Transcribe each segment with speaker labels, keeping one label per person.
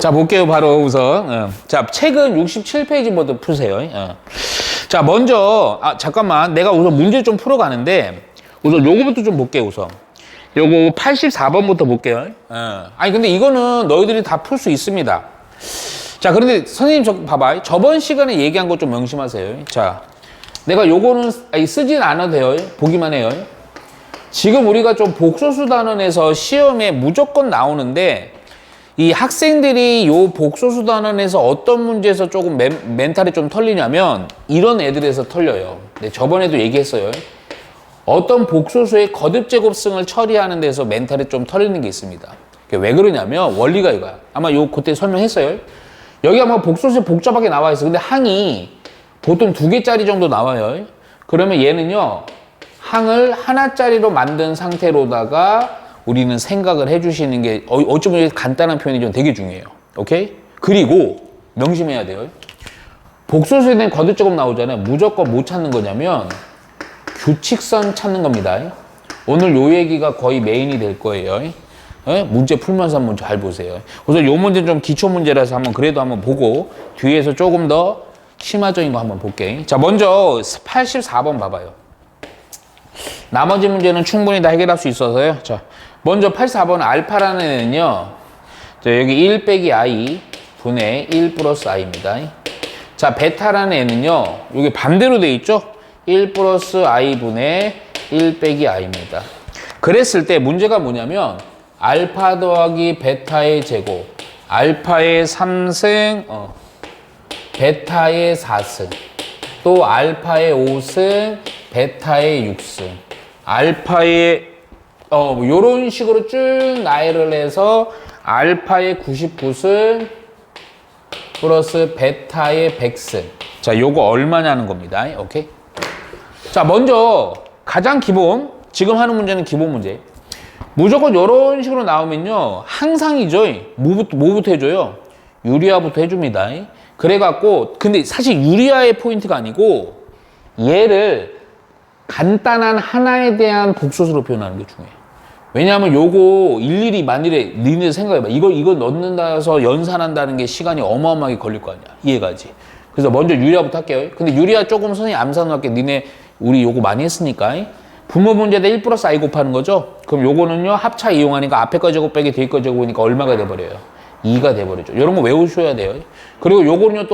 Speaker 1: 자, 볼게요. 바로 우선. 자, 책은 67페이지부터 푸세요. 자, 먼저, 잠깐만. 내가 우선 문제 좀 풀어가는데, 우선 요거부터 좀 볼게요, 우선. 요거 84번부터 볼게요. 아니, 근데 이거는 너희들이 다 풀 수 있습니다. 자, 그런데 선생님, 봐봐. 저번 시간에 얘기한 거 좀 명심하세요. 자, 내가 요거는 쓰진 않아도 돼요. 보기만 해요. 지금 우리가 좀 복소수 단원에서 시험에 무조건 나오는데, 이 학생들이 요 복소수 단원에서 어떤 문제에서 조금 멘탈이 좀 털리냐면 이런 애들에서 털려요. 근데 저번에도 얘기했어요. 어떤 복소수의 거듭제곱승을 처리하는 데서 멘탈이 좀 털리는 게 있습니다. 왜 그러냐면 원리가 이거야. 아마 요 그때 설명했어요. 여기 아마 복소수에 복잡하게 나와 있어. 근데 항이 보통 2개짜리 정도 나와요. 그러면 얘는요, 항을 하나짜리로 만든 상태로다가 우리는 생각을 해주시는 게 어쩌면 간단한 표현이 좀 되게 중요해요. 오케이? 그리고 명심해야 돼요. 복소수에 대한 거듭제곱 나오잖아요. 무조건 뭐 찾는 거냐면 규칙선 찾는 겁니다. 오늘 요 얘기가 거의 메인이 될 거예요. 문제 풀면서 한번 잘 보세요. 우선 요 문제는 좀 기초 문제라서 그래도 한번 보고 뒤에서 조금 더 심화적인 거 한번 볼게요. 자, 먼저 84번 봐봐요. 나머지 문제는 충분히 다 해결할 수 있어서요. 자, 먼저 84번 알파라는 애는요, 자, 여기 1 빼기 i 분의 1 플러스 i입니다. 자, 베타라는 애는요, 여기 반대로 돼 있죠? 1 플러스 i 분의 1 빼기 i입니다. 그랬을 때 문제가 뭐냐면 알파 더하기 베타의 제곱, 알파의 3승, 베타의 4승, 또 알파의 5승, 베타의 6승, 알파의 요런 식으로 쭉 나열을 해서 알파의 99승 플러스 베타의 100승. 자, 요거 얼마냐는 겁니다. 오케이? 자, 먼저 가장 기본, 지금 하는 문제는 기본 문제. 무조건 요런 식으로 나오면요, 항상이죠. 뭐부터 해줘요? 유리화부터 해줍니다. 그래갖고, 근데 사실 유리화의 포인트가 아니고 얘를 간단한 하나에 대한 복소수로 표현하는 게 중요해요. 왜냐하면 요거 일일이 만일에 니네 생각해봐. 이거 넣는다 해서 연산한다는 게 시간이 어마어마하게 걸릴 거 아니야. 이해가지? 그래서 먼저 유리화부터 할게요. 근데 유리화 조금 선생님 암산을 할게. 니네 우리 요거 많이 했으니까. 분모 문제에다 1 플러스 i 곱하는 거죠? 그럼 요거는요, 합차 이용하니까 앞에 거 제곱 빼기 뒤에 거 제곱이니까 얼마가 돼버려요? 2가 돼버리죠. 이런 거 외우셔야 돼요. 그리고 요거는요,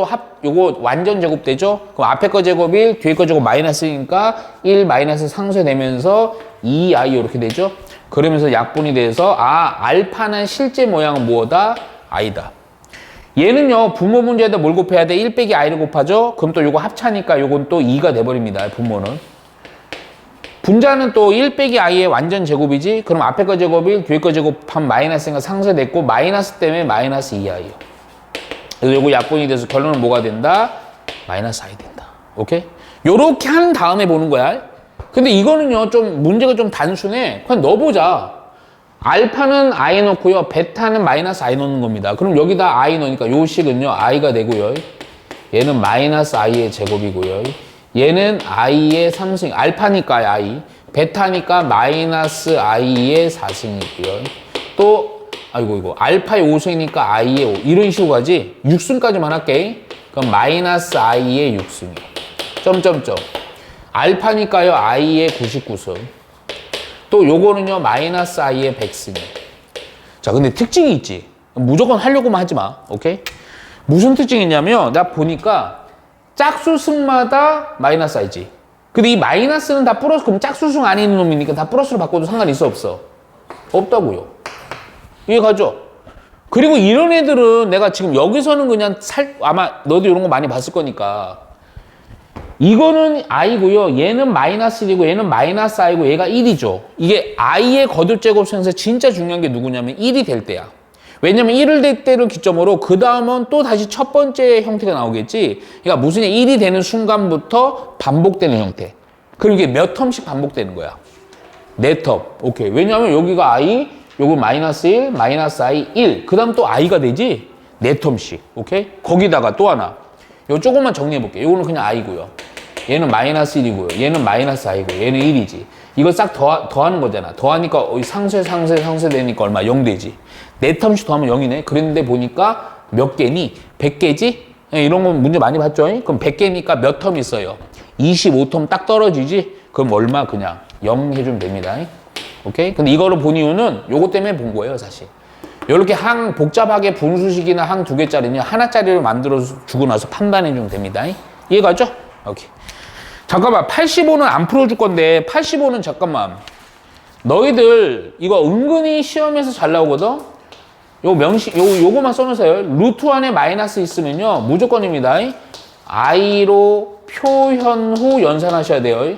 Speaker 1: 요거 완전 제곱되죠? 그럼 앞에 거 제곱 1, 뒤에 거 제곱 마이너스니까 1 마이너스 상쇄되면서 2i 이렇게 되죠? 그러면서 약분이 돼서, 알파는 실제 모양은 뭐다? i다. 얘는요, 분모 문제에다 뭘 곱해야 돼? 1 빼기 i를 곱하죠? 그럼 또 요거 합차니까 요건 또 2가 돼버립니다. 분모는. 분자는 또 1 빼기 i의 완전 제곱이지? 그럼 앞에 거 제곱 1, 뒤에 거 제곱하면 마이너스니까 상쇄됐고, 마이너스 때문에 마이너스 2i요. 그래서 요거 약분이 돼서 결론은 뭐가 된다? 마이너스 i 된다. 오케이? 요렇게 한 다음에 보는 거야. 근데 이거는요, 좀 문제가 좀 단순해. 그냥 넣어보자. 알파는 i 넣고요, 베타는 마이너스 i 넣는 겁니다. 그럼 여기다 i 넣으니까 요 식은요, i가 되고요. 얘는 마이너스 i의 제곱이고요. 얘는 i의 3승, 알파니까 i, 베타니까 마이너스 i의 4승이고요. 또, 이거, 알파의 5승이니까 i의 5. 이런 식으로 가지. 6승까지만 할게. 그럼 마이너스 i의 6승이요. 점점점. 알파니까요, i의 99승. 또 요거는요, 마이너스 i의 100승이에요. 자, 근데 특징이 있지. 무조건 하려고만 하지 마. 오케이? 무슨 특징이 있냐면, 나 보니까 짝수승마다 마이너스 i지. 근데 이 마이너스는 다 플러스, 그럼 짝수승 안에 있는 놈이니까 다 플러스로 바꿔도 상관이 있어, 없어? 없다고요. 이해가죠? 그리고 이런 애들은 내가 지금 여기서는 그냥 아마 너도 이런 거 많이 봤을 거니까. 이거는 i고요. 얘는 마이너스 1이고 얘는 마이너스 i고 얘가 1이죠. 이게 i의 거듭제곱수에서 진짜 중요한 게 누구냐면 1이 될 때야. 왜냐면 1을 될 때를 기점으로 그 다음은 또 다시 첫 번째 형태가 나오겠지. 그러니까 무슨 1이 되는 순간부터 반복되는 형태. 그리고 이게 몇 텀씩 반복되는 거야. 4텀. 오케이. 왜냐면 여기가 i, 요거 마이너스 1, 마이너스 i, 1. 그 다음 또 i가 되지. 4텀씩. 오케이? 거기다가 또 하나. 요 조금만 정리해볼게요. 요거는 그냥 i고요. 얘는 마이너스 1이고요. 얘는 마이너스 i고 얘는 1이지. 이거 싹 더하는 거잖아. 더하니까 상쇄 되니까 얼마? 0 되지. 4텀씩 더하면 0이네. 그랬는데 보니까 몇 개니? 100개지? 이런 건 문제 많이 봤죠? 그럼 100개니까 몇 텀 있어요? 25텀 딱 떨어지지? 그럼 얼마? 그냥 0 해주면 됩니다. 오케이? 근데 이거를 본 이유는 요거 때문에 본 거예요, 사실. 이렇게 항 복잡하게 분수식이나 항 2개짜리는 하나짜리로 만들어 주고 나서 판단해 주면 됩니다. 이해가죠? 오케이. 잠깐만, 85는 안 풀어줄 건데, 85는 잠깐만. 너희들 이거 은근히 시험에서 잘 나오거든? 요거만 써놓으세요. 루트 안에 마이너스 있으면요, 무조건입니다. i로 표현 후 연산하셔야 돼요.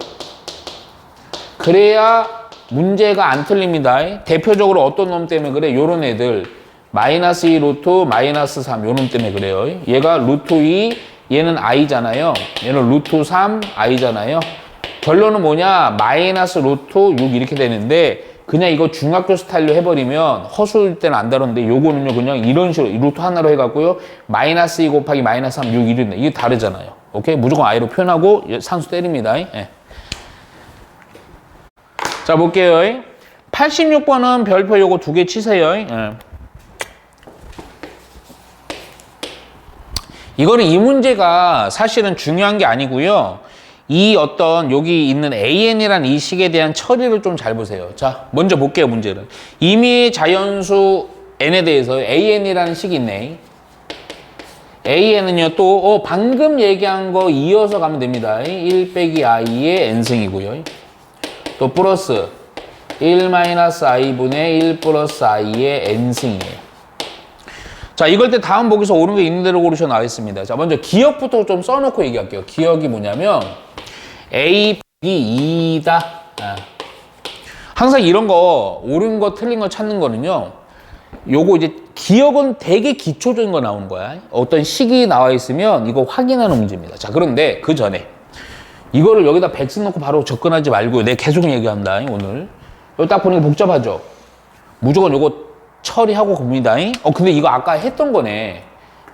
Speaker 1: 그래야 문제가 안 틀립니다. 대표적으로 어떤 놈 때문에 그래? 요런 애들. 마이너스 2 루트, 마이너스 3, 요 놈 때문에 그래요. 얘가 루트 2, 얘는 i잖아요. 얘는 루트 3, i잖아요. 결론은 뭐냐? 마이너스 루트 6 이렇게 되는데, 그냥 이거 중학교 스타일로 해버리면 허수일 때는 안 다른데, 요거는요, 그냥 이런 식으로 루트 하나로 해갖고요, 마이너스 2 곱하기 마이너스 3, 6, 1인데, 이게 다르잖아요. 오케이? 무조건 i로 표현하고 산수 때립니다. 예. 자, 볼게요. 86번은 별표 요거 2개 치세요. 예. 이거는 이 문제가 사실은 중요한 게 아니고요. 이 어떤 여기 있는 AN이라는 이 식에 대한 처리를 좀 잘 보세요. 자, 먼저 볼게요, 문제를. 이미 자연수 N에 대해서 AN이라는 식이 있네. AN은요, 또, 방금 얘기한 거 이어서 가면 됩니다. 1 빼기 i의 n승이고요. 또 플러스 1 마이너스 i분의 1 플러스 i의 n승이에요. 자, 이걸 때 다음 보기서 옳은 게 있는 대로 고르셔 나와 있습니다. 자, 먼저 기억부터 좀 써놓고 얘기할게요. 기억이 뭐냐면 A, B, 2다. 항상 이런 거 옳은 거 틀린 거 찾는 거는요. 요거 이제 기억은 되게 기초적인 거 나오는 거야. 어떤 식이 나와 있으면 이거 확인하는 문제입니다. 자, 그런데 그 전에 이거를 여기다 100승 놓고 바로 접근하지 말고요. 내가 계속 얘기한다, 오늘. 여기 딱 보니까 복잡하죠? 무조건 요거 처리하고 봅니다. 근데 이거 아까 했던 거네.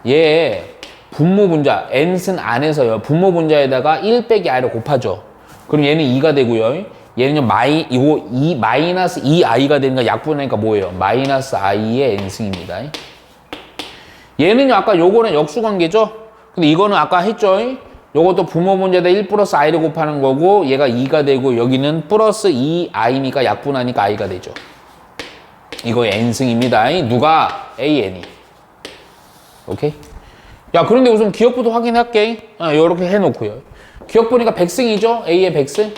Speaker 1: 얘 분모 분자, n승 안에서요. 분모 분자에다가 1 빼기 i를 곱하죠. 그럼 얘는 2가 되고요. 얘는요, 마이너스 2i가 되니까 약분하니까 뭐예요? 마이너스 i의 n승입니다. 얘는요, 아까 요거는 역수관계죠? 근데 이거는 아까 했죠? 요것도 부모 분자에다 1 플러스 i를 곱하는 거고, 얘가 2가 되고, 여기는 플러스 2i니까 약분하니까 i가 되죠. 이거 n승입니다. 누가? AN이. 오케이? 야, 그런데 우선 기억부터 확인할게. 요렇게 해놓고요. 기억 보니까 100승이죠? A의 100승?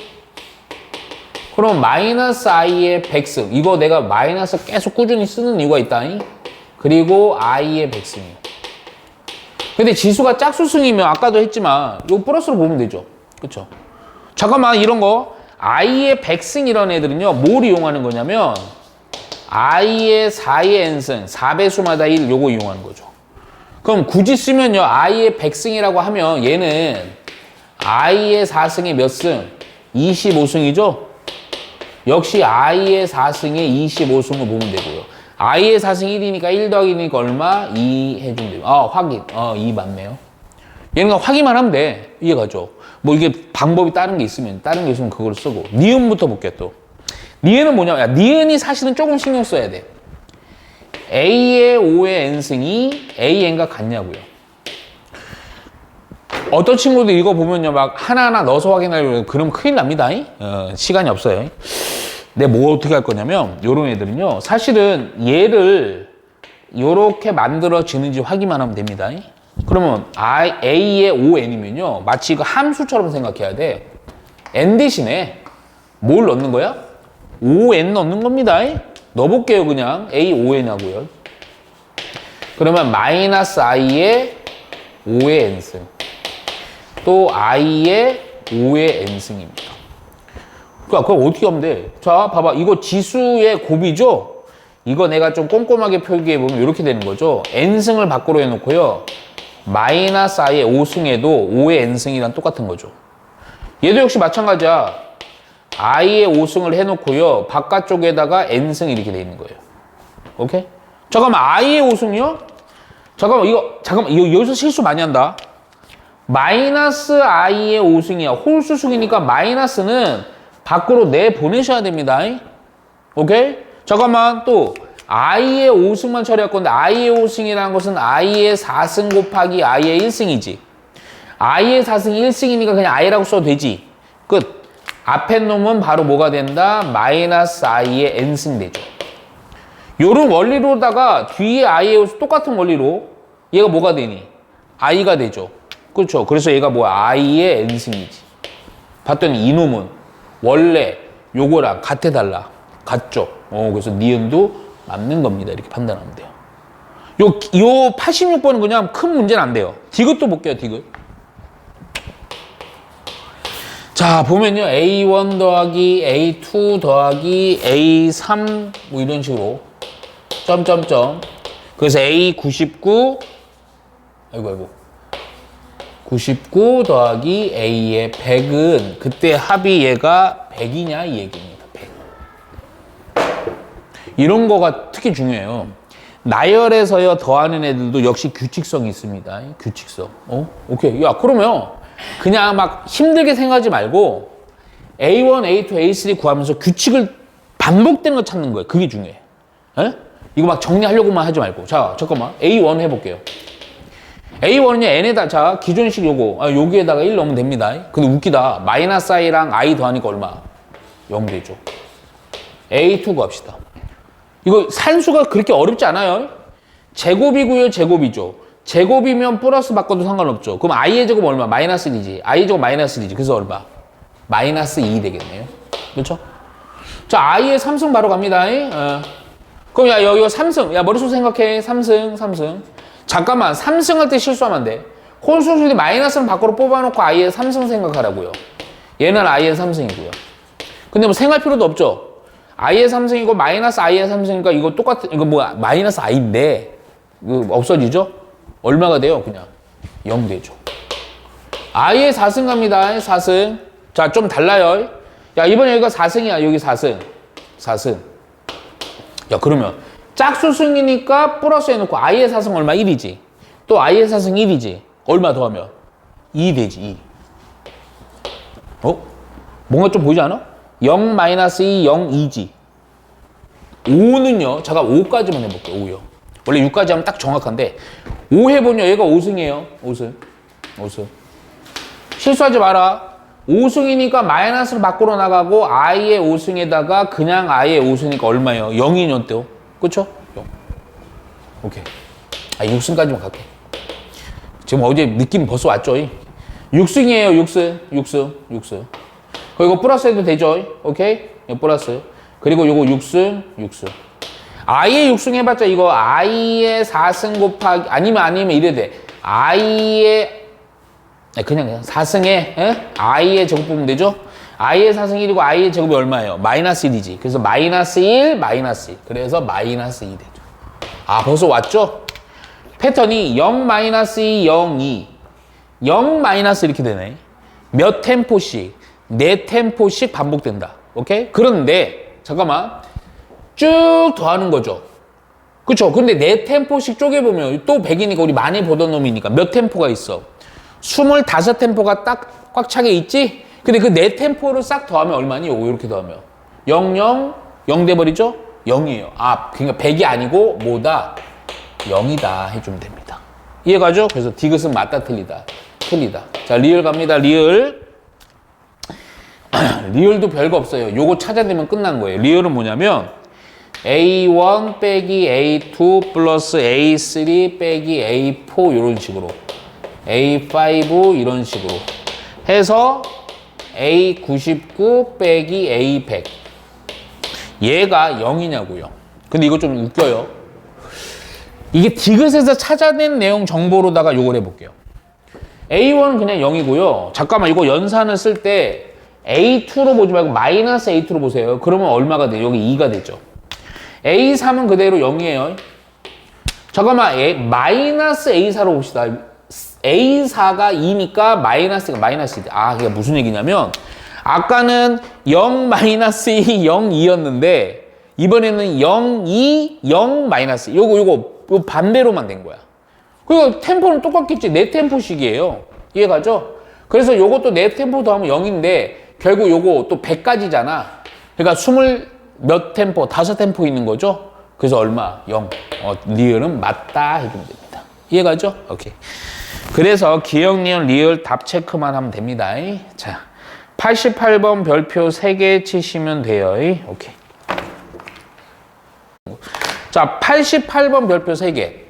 Speaker 1: 그럼 마이너스 i의 100승. 이거 내가 마이너스 계속 꾸준히 쓰는 이유가 있다. 그리고 i의 100승이에요. 근데 지수가 짝수승이면 아까도 했지만 이거 플러스로 보면 되죠. 그쵸? 잠깐만, 이런 거 i의 100승 이런 애들은요, 뭘 이용하는 거냐면 i의 4의 n승, 4배수마다 1 요거 이용하는 거죠. 그럼 굳이 쓰면요, i의 100승이라고 하면 얘는 i의 4승이 몇 승? 25승이죠? 역시 i의 4승에 25승을 보면 되고요. i의 4승 1이니까 1 더하기 1이니까 얼마? 2 해주면 돼요. 확인. 2 맞네요. 얘는 그냥 확인만 하면 돼. 이해가죠? 뭐 이게 방법이 다른 게 있으면 그걸 쓰고. 니은부터 볼게요, 또. 니은은 뭐냐? 야, 니은이 사실은 조금 신경 써야 돼. A의 5의 n승이 AN과 같냐고요. 어떤 친구들 이거 보면요, 막 하나하나 넣어서 확인하려고 그러면 큰일 납니다. 시간이 없어요. 내가 뭐 어떻게 할 거냐면, 요런 애들은요, 사실은 얘를 요렇게 만들어지는지 확인만 하면 됩니다. 그러면 A의 5n이면요, 마치 이거 함수처럼 생각해야 돼. n 대신에 뭘 넣는 거야? 5n 넣는 겁니다. 넣어볼게요, 그냥. A 5n 하고요. 그러면 마이너스 i의 5의 n승. 또 i의 5의 n승입니다. 그러니까 그걸 어떻게 하면 돼? 자, 봐봐. 이거 지수의 곱이죠? 이거 내가 좀 꼼꼼하게 표기해보면 이렇게 되는 거죠. n승을 밖으로 해놓고요. 마이너스 i의 5승에도 5의 n승이랑 똑같은 거죠. 얘도 역시 마찬가지야. i의 5승을 해놓고요. 바깥쪽에다가 n승 이렇게 돼 있는 거예요. 오케이? 잠깐만, i의 5승이요? 잠깐만, 이거 여기서 실수 많이 한다. 마이너스 i의 5승이야. 홀수승이니까 마이너스는 밖으로 내보내셔야 됩니다. 오케이? 잠깐만, 또 i의 5승만 처리할 건데 i의 5승이라는 것은 i의 4승 곱하기 i의 1승이지. i의 4승이 1승이니까 그냥 i라고 써도 되지. 끝. 앞에 놈은 바로 뭐가 된다? 마이너스 i의 n승 되죠. 요런 원리로다가 뒤에 i의 5승 똑같은 원리로 얘가 뭐가 되니? i가 되죠. 그렇죠. 그래서 얘가 뭐야? i의 n승이지. 봤더니 이놈은 원래 요거랑 같아달라. 같죠. 그래서 니은도 맞는 겁니다. 이렇게 판단하면 돼요. 요 86번은 그냥 큰 문제는 안 돼요. 디귿도 볼게요. 디귿. 자, 보면요. A1 더하기 A2 더하기 A3 뭐 이런 식으로 점점점. 그래서 A99 아이고 99 더하기 A의 100은 그때 합이 얘가 100이냐 이 얘기입니다. 100. 이런 거가 특히 중요해요. 나열에서요 더하는 애들도 역시 규칙성이 있습니다. 규칙성. 오케이. 야, 그러면 그냥 막 힘들게 생각하지 말고 A1, A2, A3 구하면서 규칙을 반복되는 거 찾는 거예요. 그게 중요해. 에? 이거 막 정리하려고만 하지 말고. 자, 잠깐만. A1 해볼게요. A1은요, n에다, 자, 기존식 요거, 여기에다가 1 넣으면 됩니다. 근데 웃기다. 마이너스 i랑 i 더하니까 얼마? 0 되죠. A2 구합시다. 이거 산수가 그렇게 어렵지 않아요. 제곱이고요, 제곱이죠. 제곱이면 플러스 바꿔도 상관없죠. 그럼 i의 제곱 얼마? 마이너스 1이지. i의 제곱 마이너스 1이지. 그래서 얼마? 마이너스 2 되겠네요. 그렇죠? 자, i의 3승 바로 갑니다. 그럼 야, 여기 3승. 야, 머릿속 생각해. 3승. 잠깐만, 3승 할 때 실수하면 안 돼. 홀수술이 마이너스는 밖으로 뽑아놓고 i의 3승 생각하라고요. 얘는 i의 3승이고요. 근데 뭐 생각할 필요도 없죠. i의 3승이고 마이너스 i의 3승이니까 이거 똑같은, 이거 뭐야, 마이너스 i인데, 이거 없어지죠? 얼마가 돼요? 그냥 0 되죠. i의 4승 갑니다. 4승. 자, 좀 달라요. 야, 이번에 여기가 4승이야. 여기 4승. 야, 그러면 짝수승이니까 플러스 해놓고 i의 4승 얼마? 1이지. 또 i의 4승 1이지. 얼마 더하면? 2 되지. 2. 뭔가 좀 보이지 않아? 0 마이너스 2, 0, 2지. 5는요. 잠깐 5까지만 해볼게요. 5요. 원래 6까지 하면 딱 정확한데 5 해보면 얘가 5승이에요. 5승. 실수하지 마라. 5승이니까 마이너스를 밖으로 나가고 i의 5승에다가 그냥 i의 5승이니까 얼마예요? 0이년 또. 그쵸? 0. 오케이. 6승까지만 갈게. 지금 어제 느낌 벌써 왔죠? 6승이에요. 6승. 그리고 플러스 해도 되죠? 오케이? 플러스. 그리고 요거 6승. i의 6승 해봤자 이거 i의 4승 곱하기 아니면 이래 돼. i의 그냥 4승에 i의 제곱 보면 되죠? i의 4승 1이고 i의 제곱이 얼마예요? 마이너스 1이지. 그래서 마이너스 1, 마이너스 2. 그래서 마이너스 2 되죠. 벌써 왔죠? 패턴이 0, 마이너스 2, 0, 2. 0, 마이너스 이렇게 되네. 몇 템포씩, 4템포씩 반복된다. 오케이? 그런데 잠깐만. 쭉 더하는 거죠. 그쵸? 근데 4템포씩 쪼개보면 또 100이니까 우리 많이 보던 놈이니까 몇 템포가 있어? 25템포가 딱 꽉 차게 있지? 근데 그 4템포를 싹 더하면 얼마니? 이렇게 더하면 0 돼버리죠? 0이에요. 그러니까 100이 아니고 뭐다? 0이다 해주면 됩니다. 이해가죠? 그래서 디귿은 맞다 틀리다. 자, 리을 갑니다. 리을도 별거 없어요. 요거 찾아내면 끝난 거예요. 리을은 뭐냐면 A1 빼기 A2 플러스 A3 빼기 A4 이런 식으로 A5 이런 식으로 해서 A99 빼기 A100 얘가 0이냐고요. 근데 이거 좀 웃겨요. 이게 디귿에서 찾아낸 내용 정보로다가 요걸 해볼게요. A1은 그냥 0이고요. 잠깐만 이거 연산을 쓸 때 A2로 보지 말고 마이너스 A2로 보세요. 그러면 얼마가 돼요? 여기 2가 되죠. A3은 그대로 0이에요. 잠깐만 마이너스 A4로 봅시다. A4가 2니까 마이너스가 마이너스 2. 그게 무슨 얘기냐면 아까는 0 마이너스 2, 0, 2였는데 이번에는 0, 2, 0 마이너스. 요거 반대로만 된 거야. 그리고 템포는 똑같겠지. 4템포씩이에요. 이해가죠? 그래서 요것도 4템포 더하면 0인데 결국 요거 또 100까지잖아. 그러니까 20 몇 템포, 5템포 있는 거죠? 그래서 얼마? 0. 리을은 맞다 해주면 됩니다. 이해가죠? 오케이. 그래서 기억, 니은, 리을 답 체크만 하면 됩니다. 자, 88번 별표 3개 치시면 돼요. 오케이. 자, 88번 별표 3개.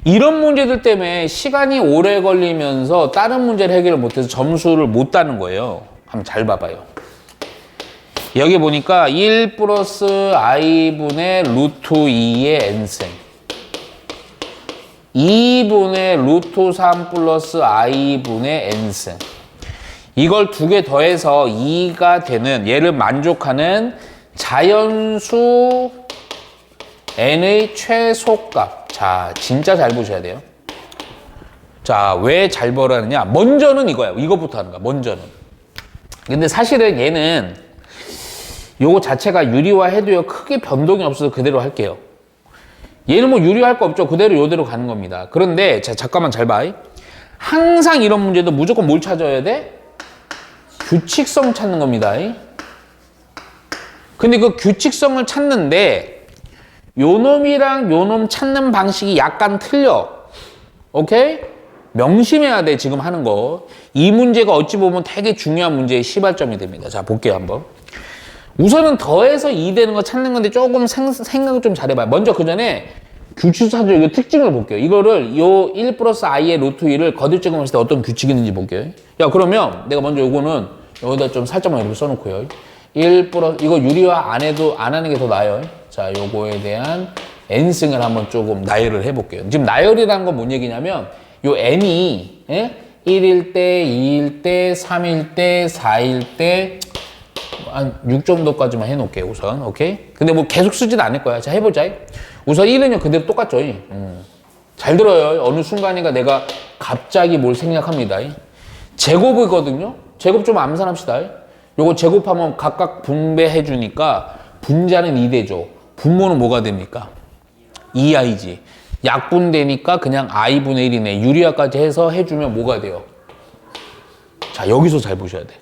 Speaker 1: 이런 문제들 때문에 시간이 오래 걸리면서 다른 문제를 해결을 못해서 점수를 못 따는 거예요. 한번 잘 봐봐요. 여기 보니까 1 플러스 i분의 루트 2의 n승, 2분의 루트 3 플러스 i분의 n승, 이걸 두 개 더해서 2가 되는, 얘를 만족하는 자연수 n의 최소값. 자, 진짜 잘 보셔야 돼요. 자, 왜 잘 보라느냐? 먼저는 이거야. 이것부터 하는 거야. 먼저는. 근데 사실은 얘는 요거 자체가 유리화해도요, 크게 변동이 없어서 그대로 할게요. 얘는 뭐 유리화할 거 없죠. 그대로 요대로 가는 겁니다. 그런데 자, 잠깐만 잘 봐. 항상 이런 문제도 무조건 뭘 찾아야 돼? 규칙성 찾는 겁니다. 근데 그 규칙성을 찾는데 요놈이랑 요놈 찾는 방식이 약간 틀려. 오케이? 명심해야 돼, 지금 하는 거. 이 문제가 어찌 보면 되게 중요한 문제의 시발점이 됩니다. 자, 볼게요, 한번. 우선은 더해서 2 되는 거 찾는 건데 조금 생각을 좀 잘해봐요. 먼저 그 전에 규칙사조 이거 특징을 볼게요. 이거를 요 1 플러스 i의 루트 2를 거듭적용했을 때 어떤 규칙이 있는지 볼게요. 야, 그러면 내가 먼저 요거는 여기다 좀 살짝만 이렇게 써놓고요. 1 플러스, 이거 유리화 안 해도, 안 하는 게 더 나아요. 자, 요거에 대한 n승을 한번 조금 나열을 해볼게요. 지금 나열이라는 건 뭔 얘기냐면 요 n이 1일 때, 2일 때, 3일 때, 4일 때, 한 6 정도까지만 해놓을게요, 우선. 오케이? 근데 뭐 계속 쓰진 않을 거야. 자, 해보자. 우선 1은요, 그대로 똑같죠. 잘 들어요. 어느 순간인가 내가 갑자기 뭘 생략합니다. 제곱이거든요? 제곱 좀 암산합시다. 요거 제곱하면 각각 분배해주니까 분자는 2대죠. 분모는 뭐가 됩니까? 2i지. 약분되니까 그냥 i분의 1이네. 유리화까지 해서 해주면 뭐가 돼요? 자, 여기서 잘 보셔야 돼.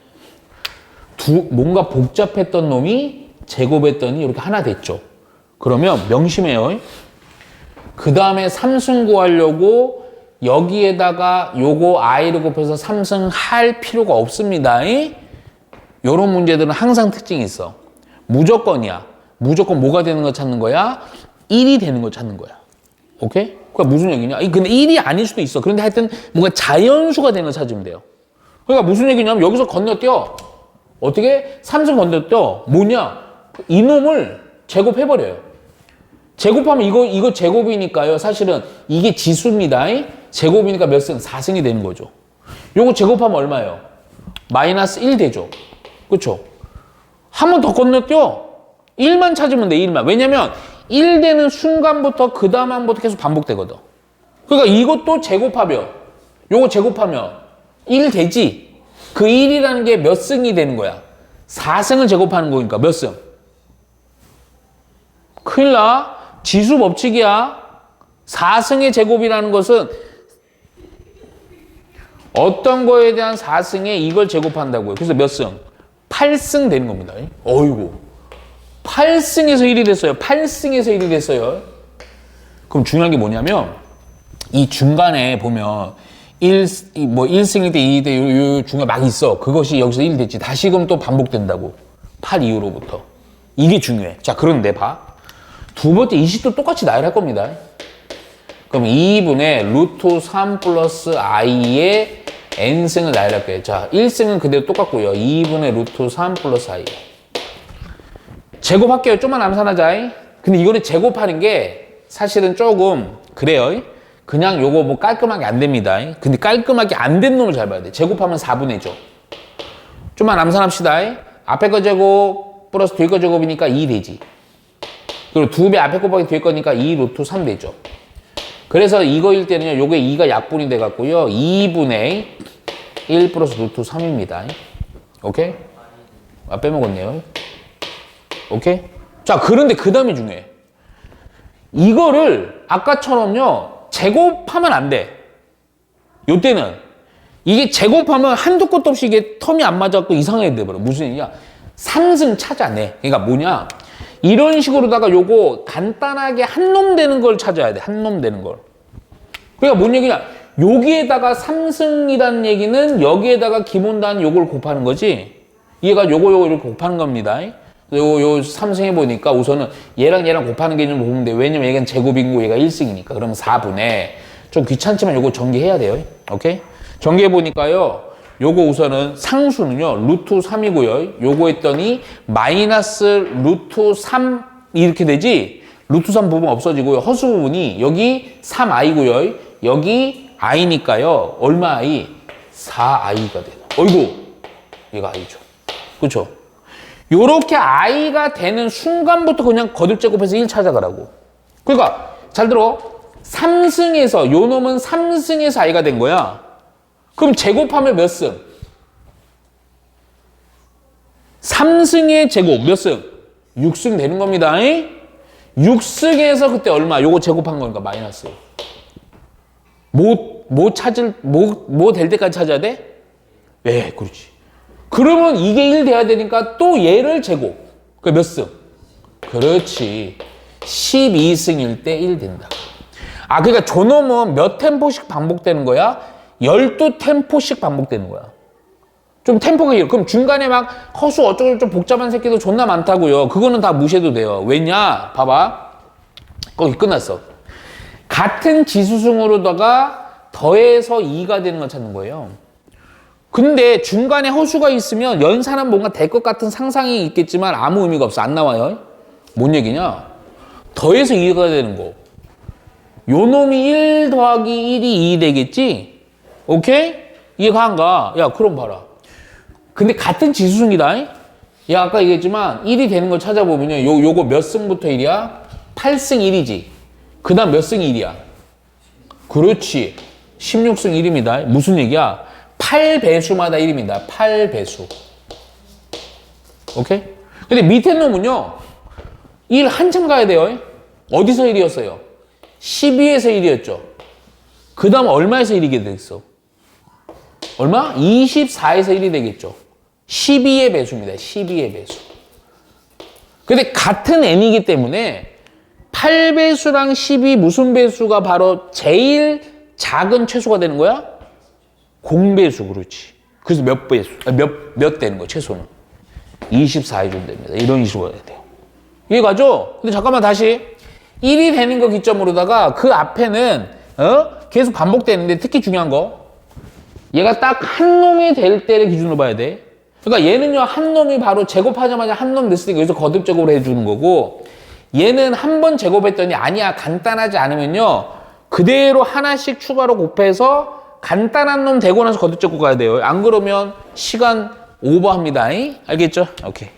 Speaker 1: 뭔가 복잡했던 놈이 제곱했더니 이렇게 하나 됐죠. 그러면 명심해요. 그 다음에 3승 구하려고 여기에다가 요거 i를 곱해서 3승 할 필요가 없습니다. 요런 문제들은 항상 특징이 있어. 무조건이야. 무조건 뭐가 되는 거 찾는 거야? 1이 되는 거 찾는 거야. 오케이? 그러니까 무슨 얘기냐? 근데 1이 아닐 수도 있어. 그런데 하여튼 뭔가 자연수가 되는 거 찾으면 돼요. 그러니까 무슨 얘기냐면 여기서 건너뛰어. 어떻게? 3승 건너뛰어. 뭐냐? 이놈을 제곱해버려요. 제곱하면 이거 제곱이니까요. 사실은 이게 지수입니다. 제곱이니까 몇 승? 4승이 되는 거죠. 요거 제곱하면 얼마예요? 마이너스 1 되죠. 그쵸? 한 번 더 건너뛰어. 1만 찾으면 돼, 1만. 왜냐면 1 되는 순간부터 그 다음 한부터 계속 반복되거든. 그러니까 이것도 제곱하면, 요거 제곱하면 1 되지? 그 1이라는 게 몇 승이 되는 거야? 4승을 제곱하는 거니까 몇 승? 큰일 나. 지수 법칙이야. 4승의 제곱이라는 것은 어떤 거에 대한 4승에 이걸 제곱한다고요. 그래서 몇 승? 8승 되는 겁니다. 어이구. 8승에서 1이 됐어요. 8승에서 1이 됐어요. 그럼 중요한 게 뭐냐면 이 중간에 보면 1승일 때 2일 때 요 중간에 막 있어. 그것이 여기서 1 됐지. 다시금 또 반복된다고. 8 이후로부터. 이게 중요해. 자, 그런데 봐. 두 번째 20도 똑같이 나열할 겁니다. 그럼 2분의 루트 3 플러스 i의 n승을 나열할 거예요. 자, 1승은 그대로 똑같고요. 2분의 루트 3 플러스 i. 제곱할게요. 좀만 암산하자. 근데 이거는 제곱하는 게 사실은 조금 그래요. 그냥 요거 뭐 깔끔하게 안 됩니다. 근데 깔끔하게 안 된 놈을 잘 봐야 돼. 제곱하면 4분의 죠. 좀만 암산합시다. 앞에 거 제곱 플러스 뒤에 거 제곱이니까 2 되지. 그리고 2배 앞에 곱하기 뒤에 거니까 2 루트 3 되죠. 그래서 이거일 때는요, 요게 2가 약분이 돼 갖고요, 2분의 1 플러스 루트 3입니다. 오케이? 아, 빼먹었네요. 오케이? 자, 그런데 그 다음이 중요해. 이거를 아까처럼요, 제곱하면 안 돼. 요때는 이게 제곱하면 한두 것도 없이 이게 텀이 안 맞아갖고 이상하게 돼버려. 무슨 얘기야? 3승 찾아내. 그러니까 뭐냐? 이런 식으로다가 요거 간단하게 한 놈 되는 걸 찾아야 돼. 한 놈 되는 걸. 그러니까 뭔 얘기냐? 여기에다가 3승이라는 얘기는 여기에다가 기본단 요걸 곱하는 거지. 얘가 요거를 곱하는 겁니다. 요 3승 해보니까 우선은 얘랑 곱하는 개념을 보면 돼. 왜냐면 얘는 제곱이고 얘가 1승이니까. 그러면 4분의. 좀 귀찮지만 요거 전개해야 돼요. 오케이? 전개해보니까요. 요거 우선은 상수는요. 루트 3이고요. 요거 했더니 마이너스 루트 3 이렇게 되지. 루트 3 부분 없어지고요. 허수 부분이 여기 3i고요. 여기 i니까요. 얼마 i? 4i가 돼요. 어이구. 얘가 i죠. 그쵸? 요렇게 i가 되는 순간부터 그냥 거듭제곱해서 1 찾아가라고. 그러니까 잘 들어. 3승에서 요 놈은 3승에서 i가 된 거야. 그럼 제곱하면 몇 승? 3승의 제곱 몇 승? 6승 되는 겁니다. 6승에서 그때 얼마? 요거 제곱한 거니까 마이너스. 뭐 될 때까지 찾아야 돼? 네, 그렇지. 그러면 이게 1 돼야 되니까 또 얘를 제곱. 그 몇 승? 그렇지. 12승일 때 1 된다. 아, 그러니까 저놈은 몇 템포씩 반복되는 거야? 12템포씩 반복되는 거야. 좀 템포가 길어. 그럼 중간에 막 허수 어쩌고 좀 복잡한 새끼도 존나 많다고요. 그거는 다 무시해도 돼요. 왜냐? 봐봐. 거기 끝났어. 같은 지수승으로다가 더해서 2가 되는 걸 찾는 거예요. 근데 중간에 허수가 있으면 연산은 뭔가 될 것 같은 상상이 있겠지만 아무 의미가 없어. 안 나와요. 뭔 얘기냐? 더해서 2가 되는 거. 요 놈이 1 더하기 1이 2 되겠지? 오케이? 이해가 안 가? 야, 그럼 봐라. 근데 같은 지수승이다. 야, 아까 얘기했지만 1이 되는 걸 찾아보면요. 요거 몇 승부터 1이야? 8승 1이지. 그 다음 몇 승 1이야? 그렇지. 16승 1입니다. 무슨 얘기야? 8배수마다 1입니다. 8배수. 오케이? 근데 밑에 놈은요. 1 한참 가야 돼요. 어디서 1이었어요? 12에서 1이었죠. 그 다음 얼마에서 1이게 됐어? 얼마? 24에서 1이 되겠죠. 12의 배수입니다. 12의 배수. 근데 같은 n이기 때문에 8배수랑 12 무슨 배수가 바로 제일 작은 최소가 되는 거야? 공배수. 그렇지. 그래서 몇 배수? 몇 되는 거야, 최소는? 24이 좀 됩니다. 이런 식으로 해야 돼요. 이해가죠? 근데 잠깐만 다시. 1이 되는 거 기점으로다가 그 앞에는 계속 반복되는데 특히 중요한 거 얘가 딱 한 놈이 될 때를 기준으로 봐야 돼. 그러니까 얘는요 한 놈이 바로 제곱하자마자 한 놈 됐으니까 여기서 거듭제곱을 해주는 거고 얘는 한 번 제곱했더니 아니야 간단하지 않으면요 그대로 하나씩 추가로 곱해서 간단한 놈 되고 나서 거듭제곱 가야 돼요. 안 그러면 시간 오버합니다. 알겠죠? 오케이.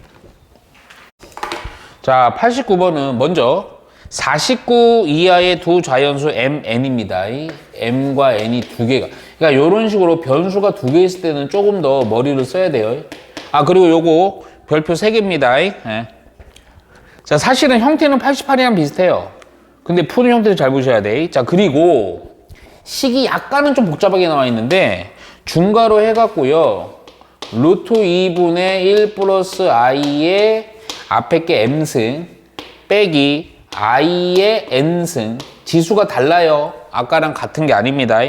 Speaker 1: 자 89번은 먼저 49 이하의 두 자연수 mn입니다. m과 n이 두 개가. 그러니까 이런 식으로 변수가 두 개 있을 때는 조금 더 머리를 써야 돼요. 아 그리고 요거 별표 3개입니다. 네. 자 사실은 형태는 88이랑 비슷해요. 근데 푸는 형태를 잘 보셔야 돼. 자 그리고 식이 약간은 좀 복잡하게 나와 있는데 중괄호 해갖고요. 루트 2분의 1 플러스 i의 앞에 게 m승 빼기 i의 n승 지수가 달라요. 아까랑 같은 게 아닙니다.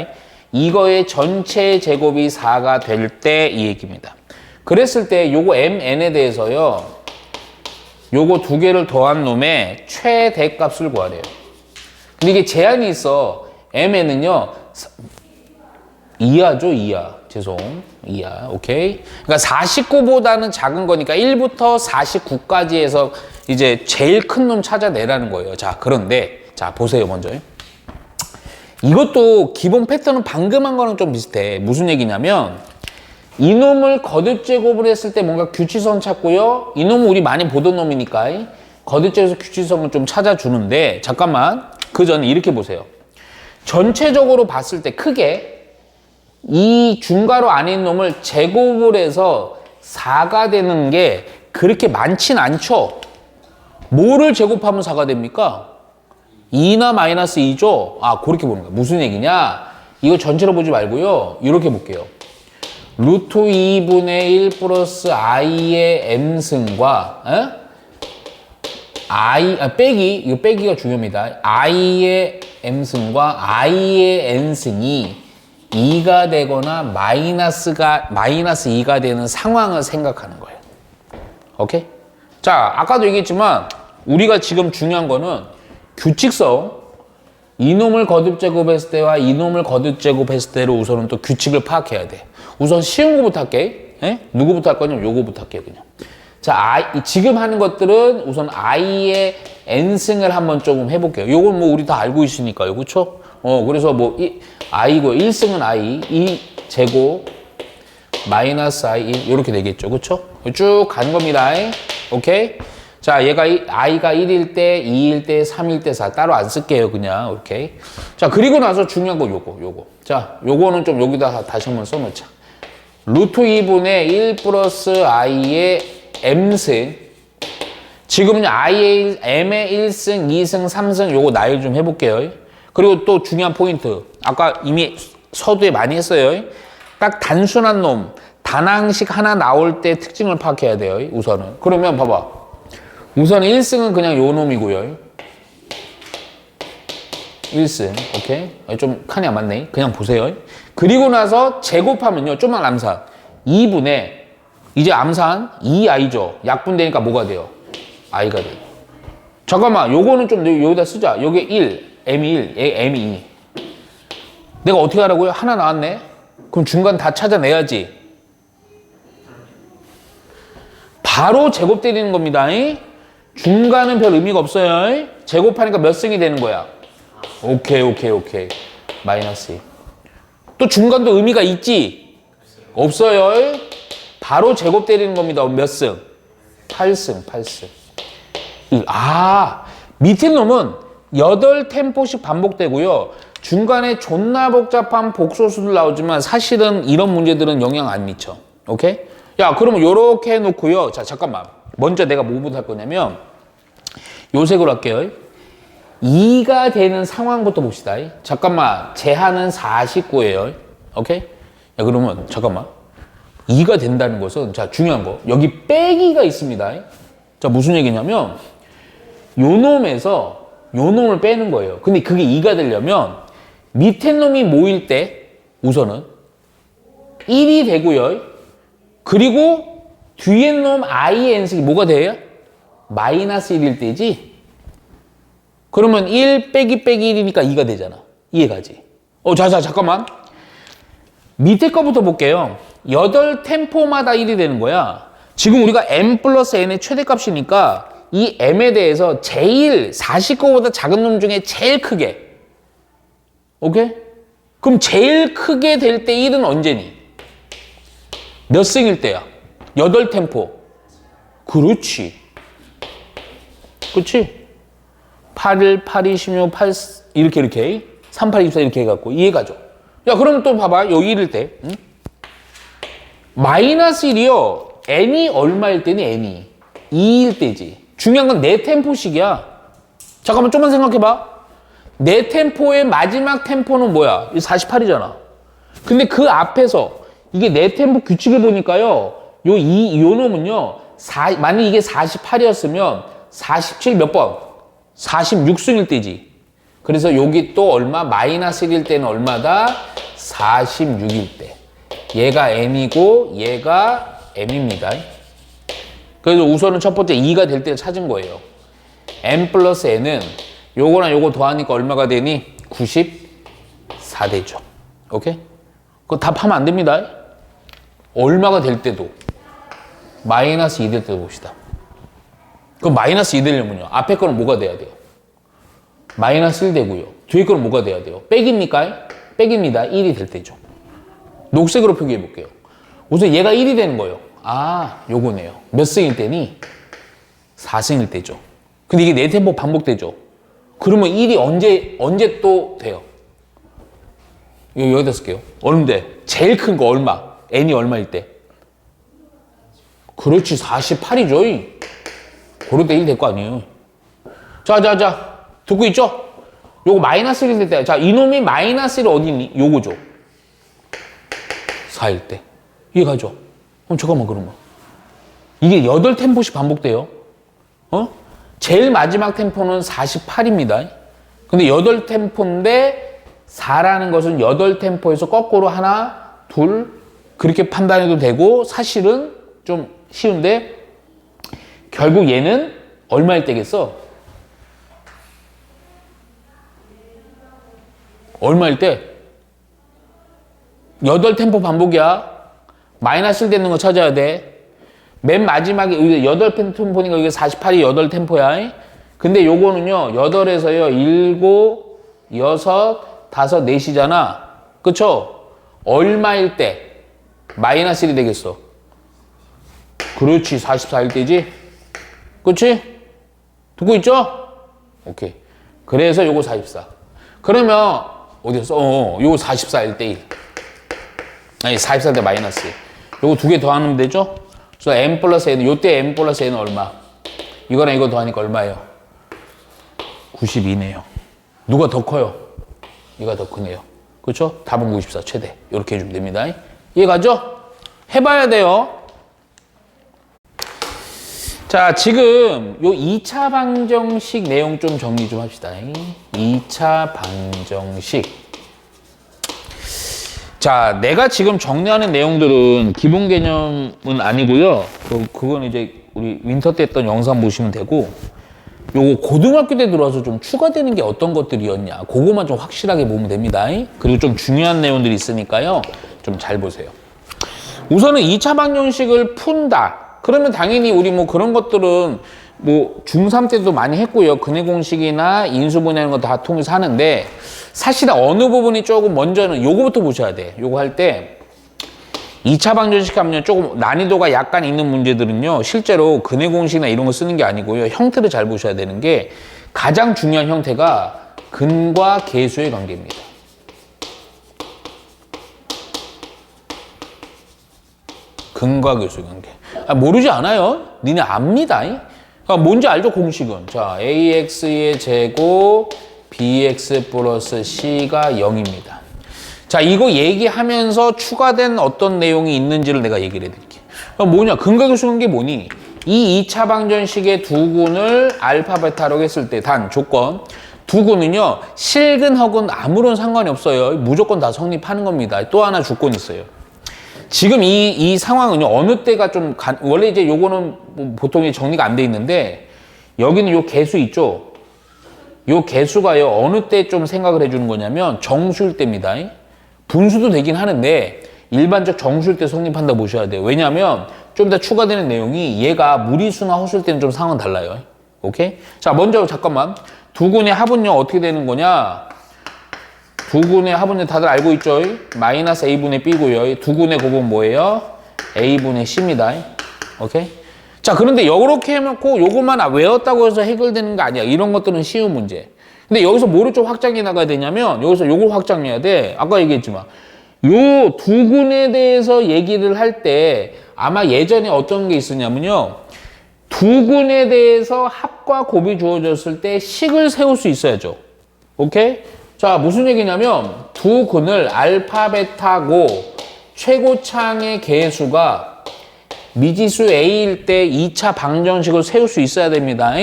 Speaker 1: 이거의 전체 제곱이 4가 될 때 이 얘기입니다. 그랬을 때 요거 mn에 대해서요. 요거 두 개를 더한 놈의 최대값을 구하래요. 근데 이게 제한이 있어. mn은요. 이하죠, 이하. 죄송. 이하. 오케이. 그러니까 49보다는 작은 거니까 1부터 49까지 해서 이제 제일 큰 놈 찾아내라는 거예요. 자, 그런데 자, 보세요, 먼저. 이것도 기본 패턴은 방금 한 거랑 좀 비슷해. 무슨 얘기냐면 이 놈을 거듭제곱을 했을 때 뭔가 규칙성 찾고요. 이 놈은 우리 많이 보던 놈이니까 거듭제곱에서 규칙성을 좀 찾아주는데 잠깐만. 그 전에 이렇게 보세요. 전체적으로 봤을 때 크게 이 중괄호 안에 있는 놈을 제곱을 해서 4가 되는 게 그렇게 많진 않죠. 뭐를 제곱하면 4가 됩니까? 2나 마이너스 2죠? 아, 그렇게 보는 거야. 무슨 얘기냐? 이거 전체로 보지 말고요. 이렇게 볼게요. 루트 2분의 1 플러스 i의 m승과 빼기, 이거 빼기가 중요합니다. i의 m승과 i의 n승이 2가 되거나 마이너스 2가 되는 상황을 생각하는 거예요. 오케이? 자, 아까도 얘기했지만 우리가 지금 중요한 거는 규칙성, 이놈을 거듭 제곱했을 때와 이놈을 거듭 제곱했을 때로 우선은 또 규칙을 파악해야 돼. 우선 쉬운 거부터 할게. 에? 누구부터 할 거냐면 요거부터 할게요, 그냥. 자, 지금 하는 것들은 우선 i의 n승을 한번 조금 해볼게요. 요건 뭐 우리 다 알고 있으니까요. 그쵸? 그래서 뭐, i고 1승은 i, 2 제곱, 마이너스 i, 1, 요렇게 되겠죠. 그쵸? 쭉 가는 겁니다. 오케이? 자, 얘가 i가 1일 때, 2일 때, 3일 때, 4. 따로 안 쓸게요, 그냥. 오케이? 자, 그리고 나서 중요한 거 요거. 자, 요거는 좀 여기다 다시 한번 써놓자. 루트 2분의 1 플러스 i의 m승. 지금은 i의 m의 1승, 2승, 3승 요거 나열 좀 해볼게요. 그리고 또 중요한 포인트. 아까 이미 서두에 많이 했어요. 딱 단순한 놈, 단항식 하나 나올 때 특징을 파악해야 돼요. 우선은. 그러면 봐봐. 우선 1승은 그냥 요 놈이고요. 1승. 오케이? 좀 칸이 안 맞네. 그냥 보세요. 그리고 나서 제곱하면요. 좀만 암산. 2분의 이제 암산 2i죠. 약분되니까 뭐가 돼요? i가 돼요. 잠깐만. 요거는 좀 여기다 쓰자. 여기 1, m이 1, m이 2. 내가 어떻게 하라고요? 하나 나왔네. 그럼 중간 다 찾아내야지. 바로 제곱 때리는 겁니다. 중간은 별 의미가 없어요. 제곱하니까 몇 승이 되는 거야? 오케이. 마이너스 2. 또 중간도 의미가 있지? 없어요. 바로 제곱 때리는 겁니다. 몇 승? 8승. 밑에 놈은 8템포씩 반복되고요. 중간에 존나 복잡한 복소수들 나오지만 사실은 이런 문제들은 영향 안 미쳐. 오케이? 야, 그러면 요렇게 해놓고요. 자, 잠깐만. 먼저 내가 뭐부터 할 거냐면 요 색으로 할게요. 2가 되는 상황부터 봅시다. 잠깐만. 제한은 49예요. 오케이? 야, 그러면 잠깐만. 2가 된다는 것은 자, 중요한 거. 여기 빼기가 있습니다. 자, 무슨 얘기냐면 요 놈에서 요 놈을 빼는 거예요. 근데 그게 2가 되려면 밑에 놈이 모일 때 우선은 1이 되고요. 그리고 뒤에 놈 i의 n승이 뭐가 돼요? 마이너스 1일 때지? 그러면 1 빼기 1이니까 2가 되잖아. 이해가지? 자, 잠깐만. 밑에 거부터 볼게요. 8템포마다 1이 되는 거야. 지금 우리가 m 플러스 n의 최대값이니까 이 m에 대해서 제일 40거보다 작은 놈 중에 제일 크게. 오케이? 그럼 제일 크게 될 때 1은 언제니? 몇 승일 때야? 8템포. 그렇지. 그치? 8일, 8, 26, 8, 이렇게. 3, 8, 24 이렇게 해갖고. 이해가죠? 야, 그럼 또 봐봐. 여기 1일 때. 응? 마이너스 1이요. n이 얼마일 때니, n이? 2일 때지. 중요한 건 내 템포씩이야. 잠깐만, 좀만 생각해봐. 내 템포의 마지막 템포는 뭐야? 48이잖아. 근데 그 앞에서 이게 내 템포 규칙을 보니까요. 요 놈은요. 만약 이게 48이었으면 47 몇 번? 46승일 때지. 그래서 여기 또 얼마? 마이너스 1일 때는 얼마다? 46일 때. 얘가 n이고 얘가 m입니다. 그래서 우선은 첫 번째 2가 될 때를 찾은 거예요. m 플러스 n은 요거랑 요거 더하니까 얼마가 되니? 94 되죠. 오케이? 그거 답하면 안 됩니다. 얼마가 될 때도 마이너스 2 될 때도 봅시다. 그럼 마이너스 2 되려면요. 앞에 거는 뭐가 돼야 돼요? 마이너스 1 되고요. 뒤에 거는 뭐가 돼야 돼요? 빼기입니까? 빼기입니다. 1이 될 때죠. 녹색으로 표기해 볼게요. 우선 얘가 1이 되는 거예요. 요거네요. 몇 승일 때니? 4승일 때죠. 근데 이게 네 템포 반복되죠. 그러면 1이 언제 또 돼요? 여기다 쓸게요. 얼마인데? 제일 큰 거 얼마? n이 얼마일 때? 그렇지, 48이죠. 그럴 때 1 될 거 아니에요. 자. 듣고 있죠? 요거 마이너스 1일 될 때. 자, 이놈이 마이너스 1 어디 있니? 요거죠. 4일 때. 잠깐만, 그러면. 이게 8템포씩 반복돼요. 제일 마지막 템포는 48입니다. 근데 8템포인데 4라는 것은 8템포에서 거꾸로 하나, 둘 그렇게 판단해도 되고 사실은 좀 쉬운데 결국 얘는 얼마일 때겠어? 얼마일 때? 8템포 반복이야. 마이너스 1 되는 거 찾아야 돼. 맨 마지막에 8템포니까 이게 48이 8템포야. 근데 요거는요 8에서요 7, 6, 5, 4이잖아. 그쵸? 얼마일 때 마이너스 1이 되겠어? 그렇지, 44일 때지? 그치? 듣고 있죠? 오케이. 그래서 요거 44. 그러면 어디서 써? 요거 44일 때 1. 아니 44일 때 마이너스 1. 요거 두 개 더하면 되죠? 그래서 n 플러스 n, 요때 n 플러스 n은 얼마? 이거랑 이거 더하니까 얼마예요? 92네요. 누가 더 커요? 얘가 더 크네요. 그렇죠? 답은 94 최대. 이렇게 해주면 됩니다. 이해가죠? 해봐야 돼요. 자, 지금 요 2차 방정식 내용 좀 정리 좀 합시다. 2차 방정식. 자, 내가 지금 정리하는 내용들은 기본 개념은 아니고요. 그건 이제 우리 윈터 때 했던 영상 보시면 되고, 요거 고등학교 때 들어와서 좀 추가되는 게 어떤 것들이었냐, 그거만 좀 확실하게 보면 됩니다. 그리고 좀 중요한 내용들이 있으니까요. 좀 잘 보세요. 우선은 2차 방정식을 푼다. 그러면 당연히 우리 뭐 그런 것들은 뭐 중3 때도 많이 했고요. 근해 공식이나 인수분해하는 거 다 통해서 하는데, 사실 어느 부분이 조금 먼저는 요거부터 보셔야 돼. 요거 할 때 2차 방정식 하면 조금 난이도가 약간 있는 문제들은요, 실제로 근해 공식이나 이런 거 쓰는 게 아니고요, 형태를 잘 보셔야 되는 게, 가장 중요한 형태가 근과 계수의 관계입니다. 근과 계수의 관계. 모르지 않아요? 니네 압니다. 그러니까 뭔지 알죠, 공식은? 자, ax의 제곱 bx 플러스 c가 0입니다. 자, 이거 얘기하면서 추가된 어떤 내용이 있는지를 내가 얘기를 해드릴게. 뭐냐, 근과 계수 관계 뭐니? 이 2차 방정식의 두 군을 알파, 베타라고 했을 때 단 조건, 두 군은요 실근 허근 아무런 상관이 없어요. 무조건 다 성립하는 겁니다. 또 하나 조건이 있어요. 지금 이 상황은요 어느 때가 좀 원래 이제 요거는 뭐 보통 정리가 안 돼 있는데, 여기는 요 개수 있죠? 요 개수가요 어느 때 좀 생각을 해주는 거냐면 정수일 때입니다. 분수도 되긴 하는데 일반적 정수일 때 성립한다 보셔야 돼요. 왜냐하면 좀 더 추가되는 내용이 얘가 무리수나 허수일 때는 좀 상황은 달라요. 오케이? 자, 먼저 잠깐만, 두 군의 합은요 어떻게 되는 거냐? 두 군의 합은 다들 알고 있죠? 마이너스 a분의 b고요. 두 군의 곱은 뭐예요? a분의 c입니다. 오케이? 자, 그런데 이렇게 해놓고 요것만 외웠다고 해서 해결되는 거 아니야. 이런 것들은 쉬운 문제. 근데 여기서 뭐를 좀 확장해 나가야 되냐면, 여기서 요걸 확장해야 돼. 아까 얘기했지만 요 두 군에 대해서 얘기를 할 때 아마 예전에 어떤 게 있었냐면요, 두 군에 대해서 합과 곱이 주어졌을 때 식을 세울 수 있어야죠. 오케이? 자, 무슨 얘기냐면 두 군을 알파, 베타고 최고창의 개수가 미지수 a일 때 2차 방정식을 세울 수 있어야 됩니다.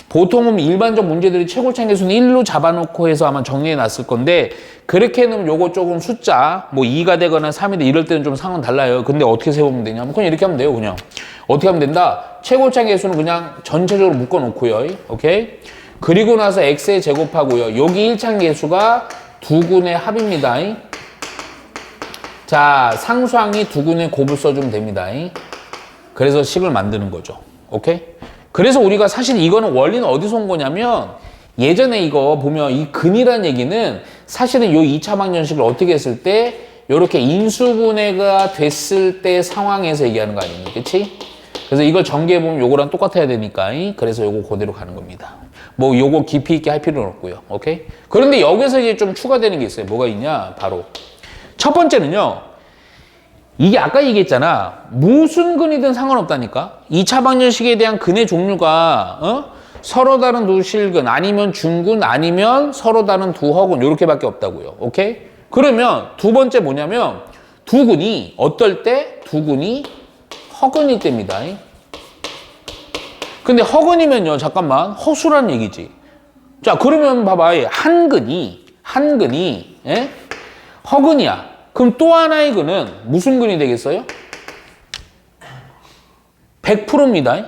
Speaker 1: 보통은 일반적 문제들이 최고창 개수는 1로 잡아놓고 해서 아마 정리해 놨을 건데, 그렇게 해놓으면 요거 조금 숫자 뭐 2가 되거나 3이 돼 이럴 때는 좀 상황 달라요. 근데 어떻게 세우면 되냐면 그냥 이렇게 하면 돼요. 그냥 어떻게 하면 된다? 최고창 개수는 그냥 전체적으로 묶어 놓고요. 오케이? 그리고 나서 x에 제곱하고요. 여기 1창 개수가 두 군의 합입니다. 자, 상수항이 두 군의 곱을 써주면 됩니다. 그래서 식을 만드는 거죠. 오케이? 그래서 우리가 사실 이거는 원리는 어디서 온 거냐면, 예전에 이거 보면 이 근이란 얘기는 사실은 요 2차 방정식을 어떻게 했을 때 요렇게 인수분해가 됐을 때 상황에서 얘기하는 거 아닙니까? 그치? 그래서 이걸 전개해보면 요거랑 똑같아야 되니까, 그래서 요거 그대로 가는 겁니다. 뭐 요거 깊이 있게 할 필요는 없고요. 오케이? 그런데 여기서 이제 좀 추가되는 게 있어요. 뭐가 있냐? 바로 첫 번째는요, 이게 아까 얘기했잖아. 무슨 근이든 상관없다니까. 2차 방정식에 대한 근의 종류가 서로 다른 두 실근, 아니면 중근, 아니면 서로 다른 두 허근, 요렇게밖에 없다고요. 오케이? 그러면 두 번째 뭐냐면, 두 근이 어떨 때? 두 근이 허근일 때입니다. 근데 허근이면요, 잠깐만, 허수란 얘기지. 자, 그러면 봐봐. 한근이, 예? 허근이야. 그럼 또 하나의 근은 무슨 근이 되겠어요? 100%입니다.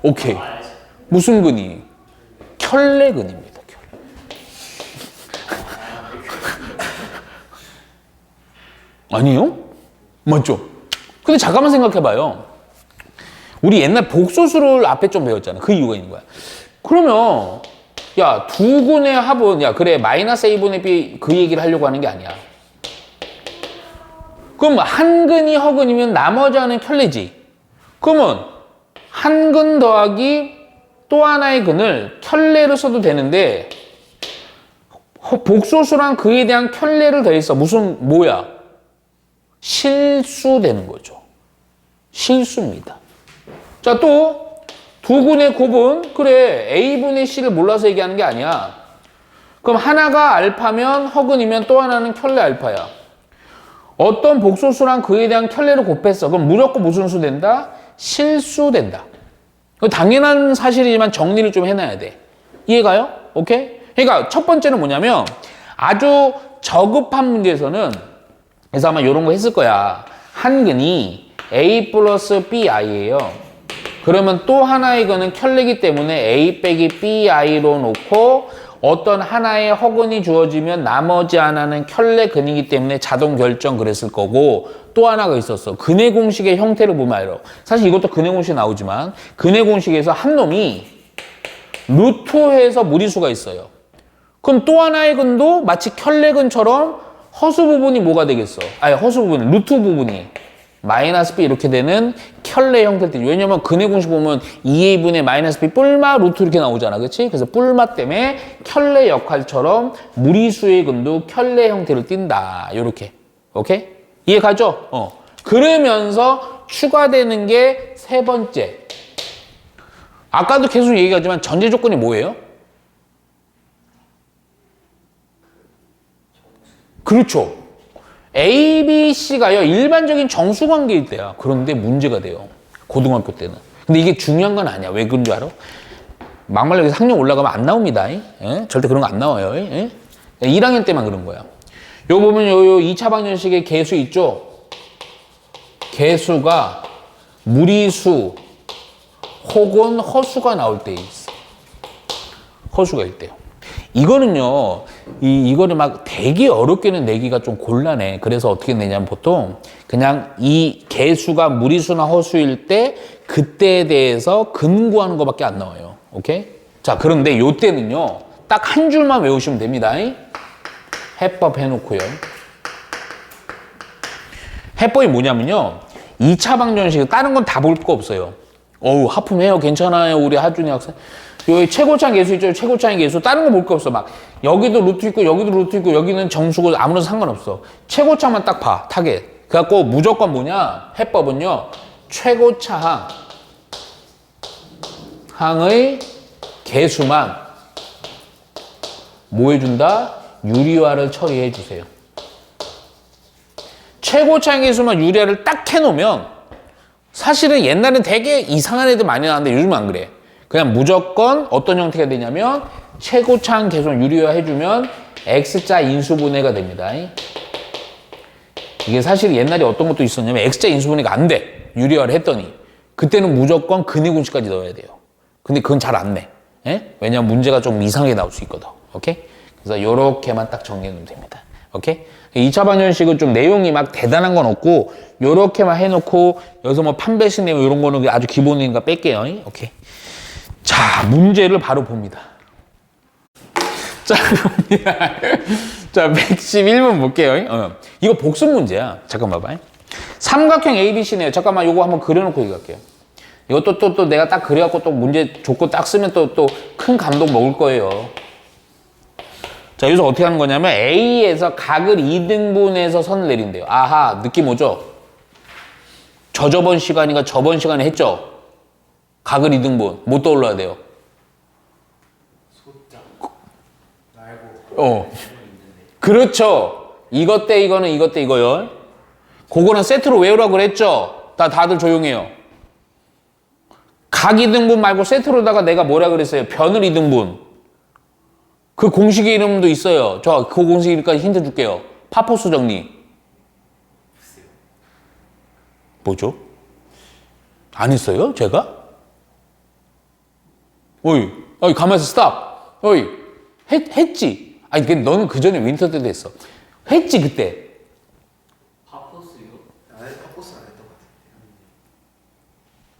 Speaker 1: 오케이. 무슨 근이? 켤레근입니다. 아니요? 맞죠? 근데 잠깐만 생각해봐요. 우리 옛날 복소수를 앞에 좀 배웠잖아. 그 이유가 있는 거야. 그러면 야, 두 근의 합은 야, 그래, 마이너스 A분의 B 그 얘기를 하려고 하는 게 아니야. 그럼 한 근이 허근이면 나머지 하나는 켤레지. 그러면 한 근 더하기 또 하나의 근을 켤레로 써도 되는데 복소수랑 그에 대한 켤레를 더해서 무슨 뭐야? 실수되는 거죠. 실수입니다. 자, 또 두 근의 곱은 그래, A분의 C를 몰라서 얘기하는 게 아니야. 그럼 하나가 알파면 허근이면 또 하나는 켤레 알파야. 어떤 복소수랑 그에 대한 켤레를 곱했어. 그럼 무조건 무슨 수 된다? 실수된다. 당연한 사실이지만 정리를 좀 해놔야 돼. 이해가요? 오케이? 그러니까 첫 번째는 뭐냐면 아주 저급한 문제에서는 그래서 아마 이런 거 했을 거야. 한 근이 A 플러스 BI예요. 그러면 또 하나의 거는 켤레기 때문에 A 빼기 BI로 놓고 어떤 하나의 허근이 주어지면 나머지 하나는 켤레 근이기 때문에 자동 결정 그랬을 거고 또 하나가 있었어. 근의 공식의 형태를 보면 알아. 사실 이것도 근의 공식이 나오지만 근의 공식에서 한 놈이 루트해서 무리수가 있어요. 그럼 또 하나의 근도 마치 켤레 근처럼 허수 부분이 뭐가 되겠어? 아니, 허수 부분, 루트 부분이 마이너스 B 이렇게 되는 켤레 형태일 때. 왜냐면 근의 공식 보면 2A분의 마이너스 B 뿔마 루트 이렇게 나오잖아. 그치? 그래서 뿔마 때문에 켤레 역할처럼 무리수의 근도 켤레 형태를 띈다. 요렇게. 오케이? 이해 가죠? 그러면서 추가되는 게 세 번째. 아까도 계속 얘기하지만 전제 조건이 뭐예요? 그렇죠. A, B, C가요, 일반적인 정수관계일 때야. 그런데 문제가 돼요. 고등학교 때는. 근데 이게 중요한 건 아니야. 왜 그런 줄 알아? 막말로 여기서 학년 올라가면 안 나옵니다. 예? 절대 그런 거 안 나와요. 예? 1학년 때만 그런 거야. 요 보면 요 2차 방정식의 개수 있죠? 개수가 무리수 혹은 허수가 나올 때 있어. 허수가 있대요. 이거는요, 이거를 막 되게 어렵게는 내기가 좀 곤란해. 그래서 어떻게 내냐면 보통 그냥 이 개수가 무리수나 허수일 때 그때에 대해서 근구하는 것밖에 안 나와요. 오케이? 자, 그런데 요때는요, 딱 한 줄만 외우시면 됩니다. 해법 해놓고요. 해법이 뭐냐면요, 2차 방정식, 다른 건 다 볼 거 없어요. 어우, 하품해요. 괜찮아요. 우리 하준이 학생. 여기 최고차항 계수 있죠? 최고차항 계수. 다른 거 볼 거 없어. 막 여기도 루트 있고 여기도 루트 있고 여기는 정수고 아무런 상관없어. 최고차항만 딱 봐. 타겟. 그래갖고 무조건 뭐냐? 해법은요. 최고차항 항의 개수만 뭐 해준다? 유리화를 처리해 주세요. 최고차항 개수만 유리화를 딱 해놓으면 사실은 옛날엔 되게 이상한 애들 많이 나왔는데 요즘은 안 그래. 그냥 무조건 어떤 형태가 되냐면 최고차항 개수만 유리화 해주면 X자 인수분해가 됩니다. 이게 사실 옛날에 어떤 것도 있었냐면 X자 인수분해가 안 돼. 유리화를 했더니 그때는 무조건 근의 공식까지 넣어야 돼요. 근데 그건 잘 안 내. 예? 왜냐면 문제가 좀 이상하게 나올 수 있거든. 오케이? 그래서 요렇게만 딱 정리해 놓으면 됩니다. 오케이? 2차 방정식은 좀 내용이 막 대단한 건 없고 요렇게만 해놓고 여기서 뭐 판별식 내용 이런 거는 아주 기본이니까 뺄게요. 오케이? 자, 문제를 바로 봅니다. 자, 봅니다. 자, 111번 볼게요. 이거 복습 문제야. 잠깐 봐봐. 삼각형 ABC네요. 잠깐만, 요거 한번 그려놓고 얘기할게요. 이것도 또 내가 딱 그려갖고 또 문제 조건 딱 쓰면 또 큰 감동 먹을 거예요. 자, 여기서 어떻게 하는 거냐면 A에서 각을 2등분해서 선을 내린대요. 아하, 느낌 오죠? 저번 시간인가 저번 시간에 했죠? 각을 2등분. 뭐 떠올라야 돼요?
Speaker 2: 소자 말고
Speaker 1: 그렇죠. 이것 때 이거는 이것 때 이거요. 그거는 세트로 외우라고 그랬죠? 다들 조용해요. 각 이등분 말고 세트로다가 내가 뭐라 그랬어요? 변을 이등분. 그 공식의 이름도 있어요. 저 그 공식 이름까지 힌트 줄게요. 파포스 정리. 뭐죠? 안 했어요? 제가? 어이, 가만있어, 스탑. 어이, 했지. 아니, 너는 그 전에 윈터 때도 했어. 했지, 그때.
Speaker 2: 파포스요? 아니, 파포스 안 했던 것 같은데.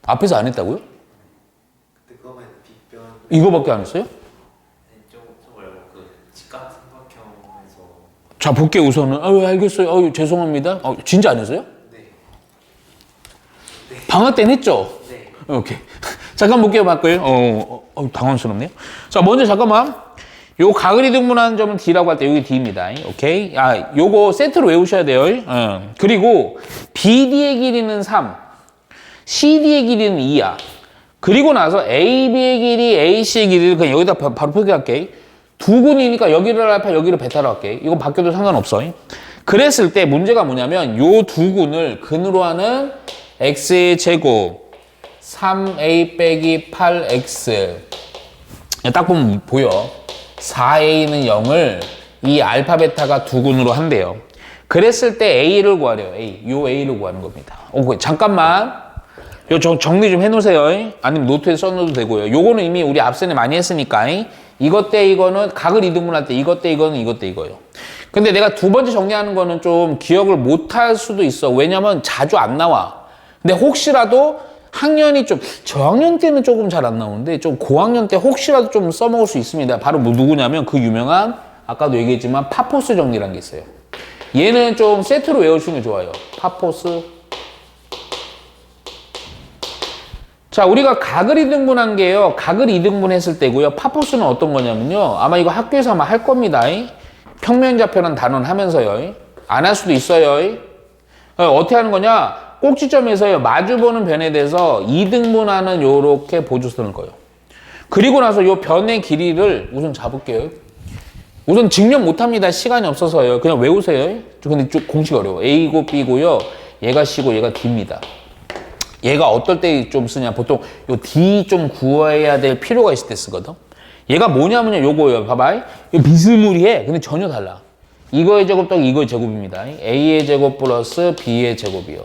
Speaker 1: 앞에서 안 했다고요?
Speaker 2: 그때 그거만 빅변.
Speaker 1: 이거밖에 안 했어요?
Speaker 2: 네, 저 말고 그 직각 삼각형에서.
Speaker 1: 자, 볼게요, 우선은. 알겠어요. 죄송합니다. 진짜 안 했어요?
Speaker 2: 네.
Speaker 1: 방학 때는 했죠?
Speaker 2: 네.
Speaker 1: 오케이. 잠깐 볼게요, 맞고요. 당황스럽네요. 자, 먼저 잠깐만. 요 각을 이등분하는 점은 D라고 할 때 여기 D입니다. 오케이. 요거 세트로 외우셔야 돼요. 그리고 BD의 길이는 3, CD의 길이는 2야. 그리고 나서 AB의 길이, AC의 길이를 그냥 여기다 바로 표기할게. 두 군이니까 여기를 알파, 여기를 베타로 할게. 이거 바뀌어도 상관없어. 그랬을 때 문제가 뭐냐면 요 두 군을 근으로 하는 X의 제곱 3A 빼기 8X 딱 보면 보여. 4A는 0을 이 알파 베타가 두 군으로 한대요. 그랬을 때 A를 구하래요. 요 A를 구하는 겁니다. 잠깐만. 요 정리 좀 해놓으세요. 아니면 노트에 써놓어도 되고요. 요거는 이미 우리 앞선에 많이 했으니까 이것 때 이거는 각을 이등분할 때 이것 때 이거는 이것 때 이거예요. 근데 내가 두 번째 정리하는 거는 좀 기억을 못할 수도 있어. 왜냐면 자주 안 나와. 근데 혹시라도 학년이 좀 저학년 때는 조금 잘 안 나오는데 좀 고학년 때 혹시라도 좀 써먹을 수 있습니다. 바로 누구냐면 그 유명한 아까도 얘기했지만 파포스 정리라는 게 있어요. 얘는 좀 세트로 외우시는 게 좋아요. 파포스. 자, 우리가 각을 이등분한 게요. 각을 이등분했을 때고요. 파포스는 어떤 거냐면요. 아마 이거 학교에서 아마 할 겁니다. 평면좌표라는 단원 하면서요. 안 할 수도 있어요. 어떻게 하는 거냐? 꼭지점에서요. 마주보는 변에 대해서 이등분하는 요렇게 보조선을 거예요. 그리고 나서 요 변의 길이를 우선 잡을게요. 우선 증명 못합니다. 시간이 없어서요. 그냥 외우세요. 근데 좀 공식 어려워. A고 B고요. 얘가 C고 얘가 D입니다. 얘가 어떨 때 좀 쓰냐. 보통 요 D 좀 구해야 될 필요가 있을 때 쓰거든. 얘가 뭐냐면요. 요거요. 봐봐. 이거 비스무리해. 근데 전혀 달라. 이거의 제곱 더하기 이거의 제곱입니다. A의 제곱 플러스 B의 제곱이요.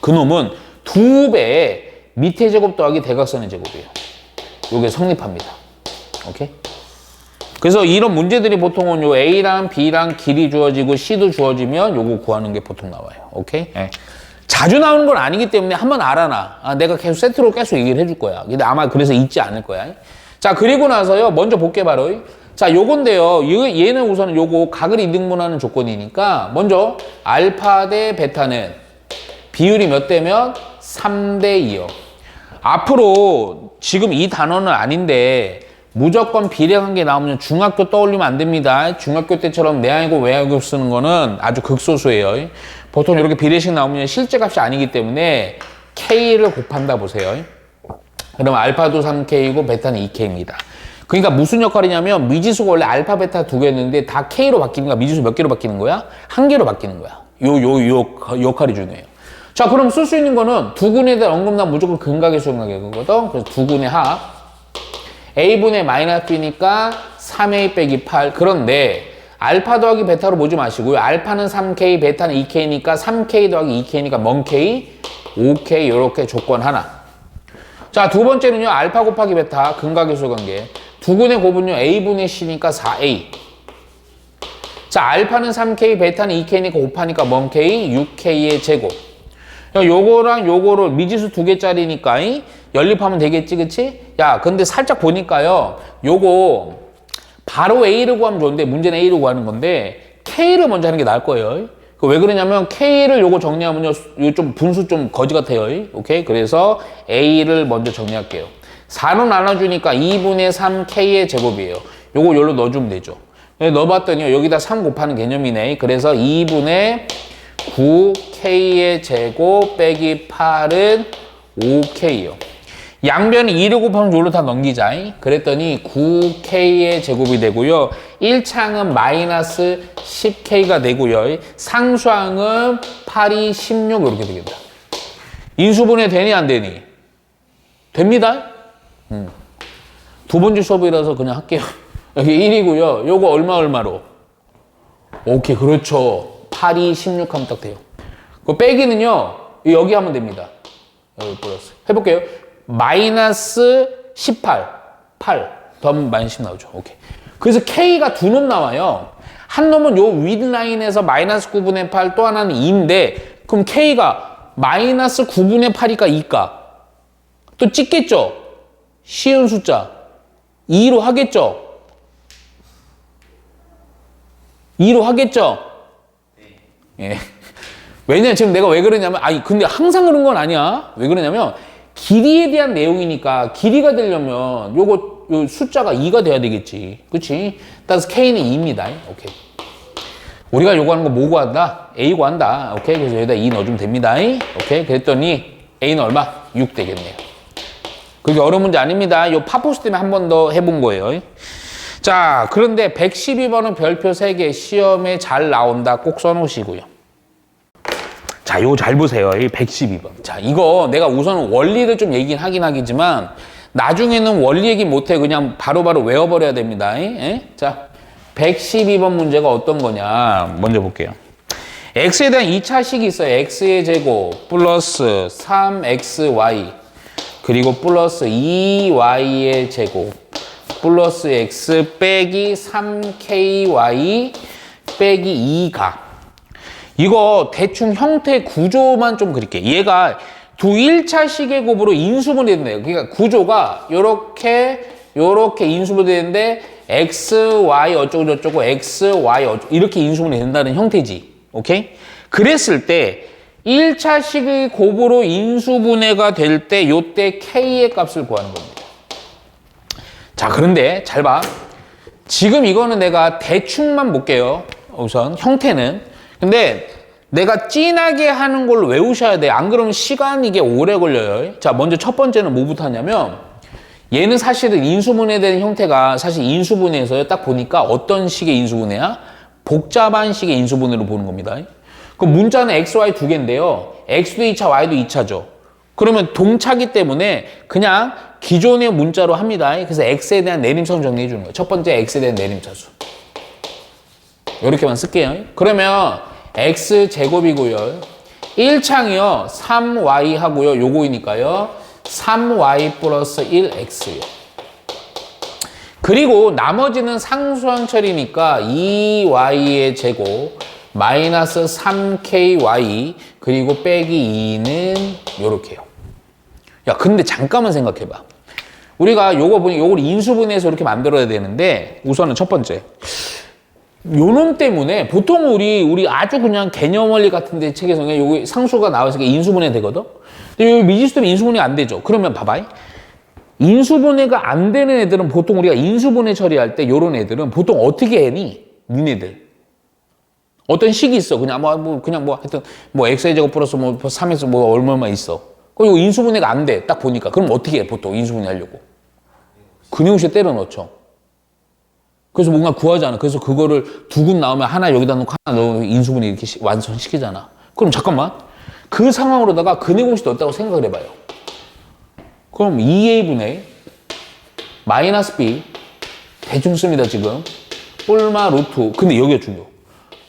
Speaker 1: 그놈은 2배의 밑에 제곱 더하기 대각선의 제곱이에요. 요게 성립합니다. 오케이? 그래서 이런 문제들이 보통은 요 A랑 B랑 길이 주어지고 C도 주어지면 요거 구하는 게 보통 나와요. 오케이? 네. 자주 나오는 건 아니기 때문에 한번 알아놔. 내가 계속 세트로 계속 얘기를 해줄 거야. 근데 아마 그래서 잊지 않을 거야. 자, 그리고 나서요. 먼저 볼게 바로. 자, 요건데요. 얘는 우선 요거 각을 이등분하는 조건이니까 먼저 알파 대 베타는 비율이 몇 대면 3대 2요. 앞으로 지금 이 단어는 아닌데 무조건 비례관계 나오면 중학교 떠올리면 안 됩니다. 중학교 때처럼 내항이고 외항이고 쓰는 거는 아주 극소수예요. 보통 이렇게 비례식 나오면 실제 값이 아니기 때문에 K를 곱한다 보세요. 그럼 알파도 3K고 베타는 2K입니다. 그러니까 무슨 역할이냐면 미지수가 원래 알파, 베타 두 개였는데 다 K로 바뀌는 거야. 미지수 몇 개로 바뀌는 거야? 한 개로 바뀌는 거야. 요 역할이 중요해요. 자, 그럼 쓸 수 있는 거는 두 군에 대한 언급나 무조건 근각의 수근각이거든. 그래서 두 군의 합. A분의 마이너스 B니까 3A 빼기 8. 그런데 알파 더하기 베타로 보지 마시고요. 알파는 3K, 베타는 2K니까 3K 더하기 2K니까 먼 K, 5K 이렇게 조건 하나. 자, 두 번째는요. 알파 곱하기 베타 근각의 수관계. 두 군의 곱은요. A분의 C니까 4A. 자, 알파는 3K, 베타는 2K니까 곱하니까 먼 K, 6K의 제곱. 요거랑 요거를 미지수 두 개짜리니까 연립하면 되겠지, 그치? 야, 근데 살짝 보니까요. 요거 바로 A를 구하면 좋은데 문제는 A를 구하는 건데 K를 먼저 하는 게 나을 거예요. 왜 그러냐면 K를 요거 정리하면요. 요 좀 분수 좀 거지 같아요. 오케이? 그래서 A를 먼저 정리할게요. 4로 나눠주니까 2분의 3K의 제곱이에요. 요거 여기로 넣어주면 되죠. 넣어봤더니 여기다 3 곱하는 개념이네. 그래서 2분의 9K의 제곱 빼기 8은 5K요. 양변이 2를 곱하면 여기로 다 넘기자. 그랬더니 9K의 제곱이 되고요. 1창은 마이너스 10K가 되고요. 상수항은 8이 16 이렇게 되겠다. 인수분해 되니 안 되니? 됩니다. 두 번째 수업이라서 그냥 할게요. 여기 1이고요. 요거 얼마로? 오케이, 그렇죠. 8, 2, 16 하면 딱 돼요. 그 빼기는요, 여기 하면 됩니다. 여기 플러스. 해볼게요. 마이너스 18. 8. 더하면 마이너스 10 나오죠. 오케이. 그래서 K가 두 놈 나와요. 한 놈은 요 윗라인에서 마이너스 9분의 8, 또 하나는 2인데, 그럼 K가 마이너스 9분의 8이니까 2가. 또 찍겠죠? 쉬운 숫자. 2로 하겠죠? 2로 하겠죠? 예. 왜냐면 지금 내가 왜 그러냐면, 아니, 근데 항상 그런 건 아니야. 왜 그러냐면, 길이에 대한 내용이니까, 길이가 되려면, 요 숫자가 2가 돼야 되겠지. 그치? 따라서 K는 2입니다. 오케이. 우리가 요구하는 거 뭐 구한다? A 구한다. 오케이. 그래서 여기다 2 넣어주면 됩니다. 오케이. 그랬더니, A는 얼마? 6 되겠네요. 그게 어려운 문제 아닙니다. 요 파포스 때문에 한 번 더 해본 거예요. 자, 그런데 112번은 별표 3개 시험에 잘 나온다. 꼭 써놓으시고요. 자, 요거 잘 보세요. 이 112번. 자, 이거 내가 우선 원리를 좀 얘기는 하긴 하겠지만 나중에는 원리 얘기 못해. 그냥 바로바로 외워버려야 됩니다. 자, 112번 문제가 어떤 거냐. 먼저 볼게요. x에 대한 2차식이 있어요. x의 제곱 플러스 3xy 그리고 플러스 2y의 제곱 플러스 x 빼기 3ky 빼기 2가. 이거 대충 형태 구조만 좀 그릴게. 얘가 두 1차식의 곱으로 인수분해 된대요. 그러니까 구조가 요렇게 인수분해 되는데 x, y 어쩌고 저쩌고 x, y 어쩌고 이렇게 인수분해 된다는 형태지. 오케이? 그랬을 때 1차식의 곱으로 인수분해가 될 때 요때 k의 값을 구하는 겁니다. 자, 그런데 잘 봐. 지금 이거는 내가 대충만 볼게요. 우선 형태는. 근데 내가 진하게 하는 걸 외우셔야 돼. 안 그러면 시간이 이게 오래 걸려요. 자, 먼저 첫 번째는 뭐부터 하냐면 얘는 사실은 인수분해되는 형태가 사실 인수분해에서 딱 보니까 어떤 식의 인수분해야? 복잡한 식의 인수분해로 보는 겁니다. 그 문자는 x, y 두 개인데요. x도 2차, y도 2차죠. 그러면 동차기 때문에 그냥 기존의 문자로 합니다. 그래서 x에 대한 내림차수 정리해 주는 거예요. 첫 번째 x에 대한 내림차수. 이렇게만 쓸게요. 그러면 x제곱이고요. 1창이요. 3y 하고요. 요거이니까요. 3y 플러스 1x요. 그리고 나머지는 상수항철이니까 2y의 제곱 마이너스 3ky 그리고 빼기 2는 요렇게요. 야, 근데 잠깐만 생각해봐. 우리가 요거 보니 요걸 인수분해해서 이렇게 만들어야 되는데 우선은 첫 번째. 요놈 때문에 보통 우리 아주 그냥 개념 원리 같은데 책에서 요거 상수가 나와서 인수분해 되거든. 근데 여기 미지수 때문에 인수분해가 안 되죠. 그러면 봐봐. 인수분해가 안 되는 애들은 보통 우리가 인수분해 처리할 때 요런 애들은 보통 어떻게 해니? 니네들. 어떤 식이 있어. 그냥 하여튼 x의 제곱 플러스 3에서 얼마만 있어. 그리고 인수분해가 안 돼. 딱 보니까. 그럼 어떻게 해? 보통 인수분해 하려고. 근해공식에 때려 넣죠. 그래서 뭔가 구하잖아. 그래서 그거를 두 군 나오면 하나 여기다 놓고 하나 넣으면 인수분해 이렇게 완성시키잖아. 그럼 잠깐만. 그 상황으로다가 근해공식 넣었다고 생각을 해봐요. 그럼 2a분의 마이너스 b 대충 씁니다 지금. 뿔마 루트. 근데 여기가 중요.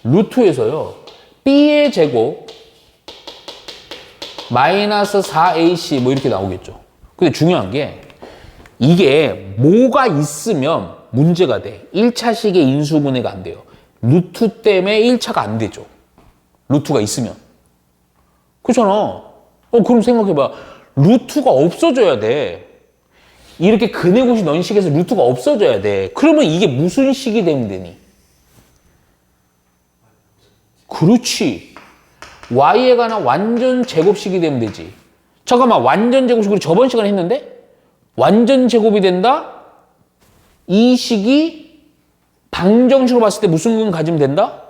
Speaker 1: 루트에서요. b의 제곱 마이너스 4ac 뭐 이렇게 나오겠죠. 근데 중요한 게 이게 뭐가 있으면 문제가 돼. 1차식의 인수분해가 안 돼요. 루트 때문에 1차가 안 되죠. 루트가 있으면. 그렇잖아. 그럼 생각해봐. 루트가 없어져야 돼. 이렇게 근해공식 넣은 식에서 루트가 없어져야 돼. 그러면 이게 무슨 식이 되면 되니? 그렇지. y에 관한 완전 제곱식이 되면 되지. 잠깐만, 완전 제곱식으로 저번 시간에 했는데? 완전 제곱이 된다? 이 식이 방정식으로 봤을 때 무슨 근 가지면 된다?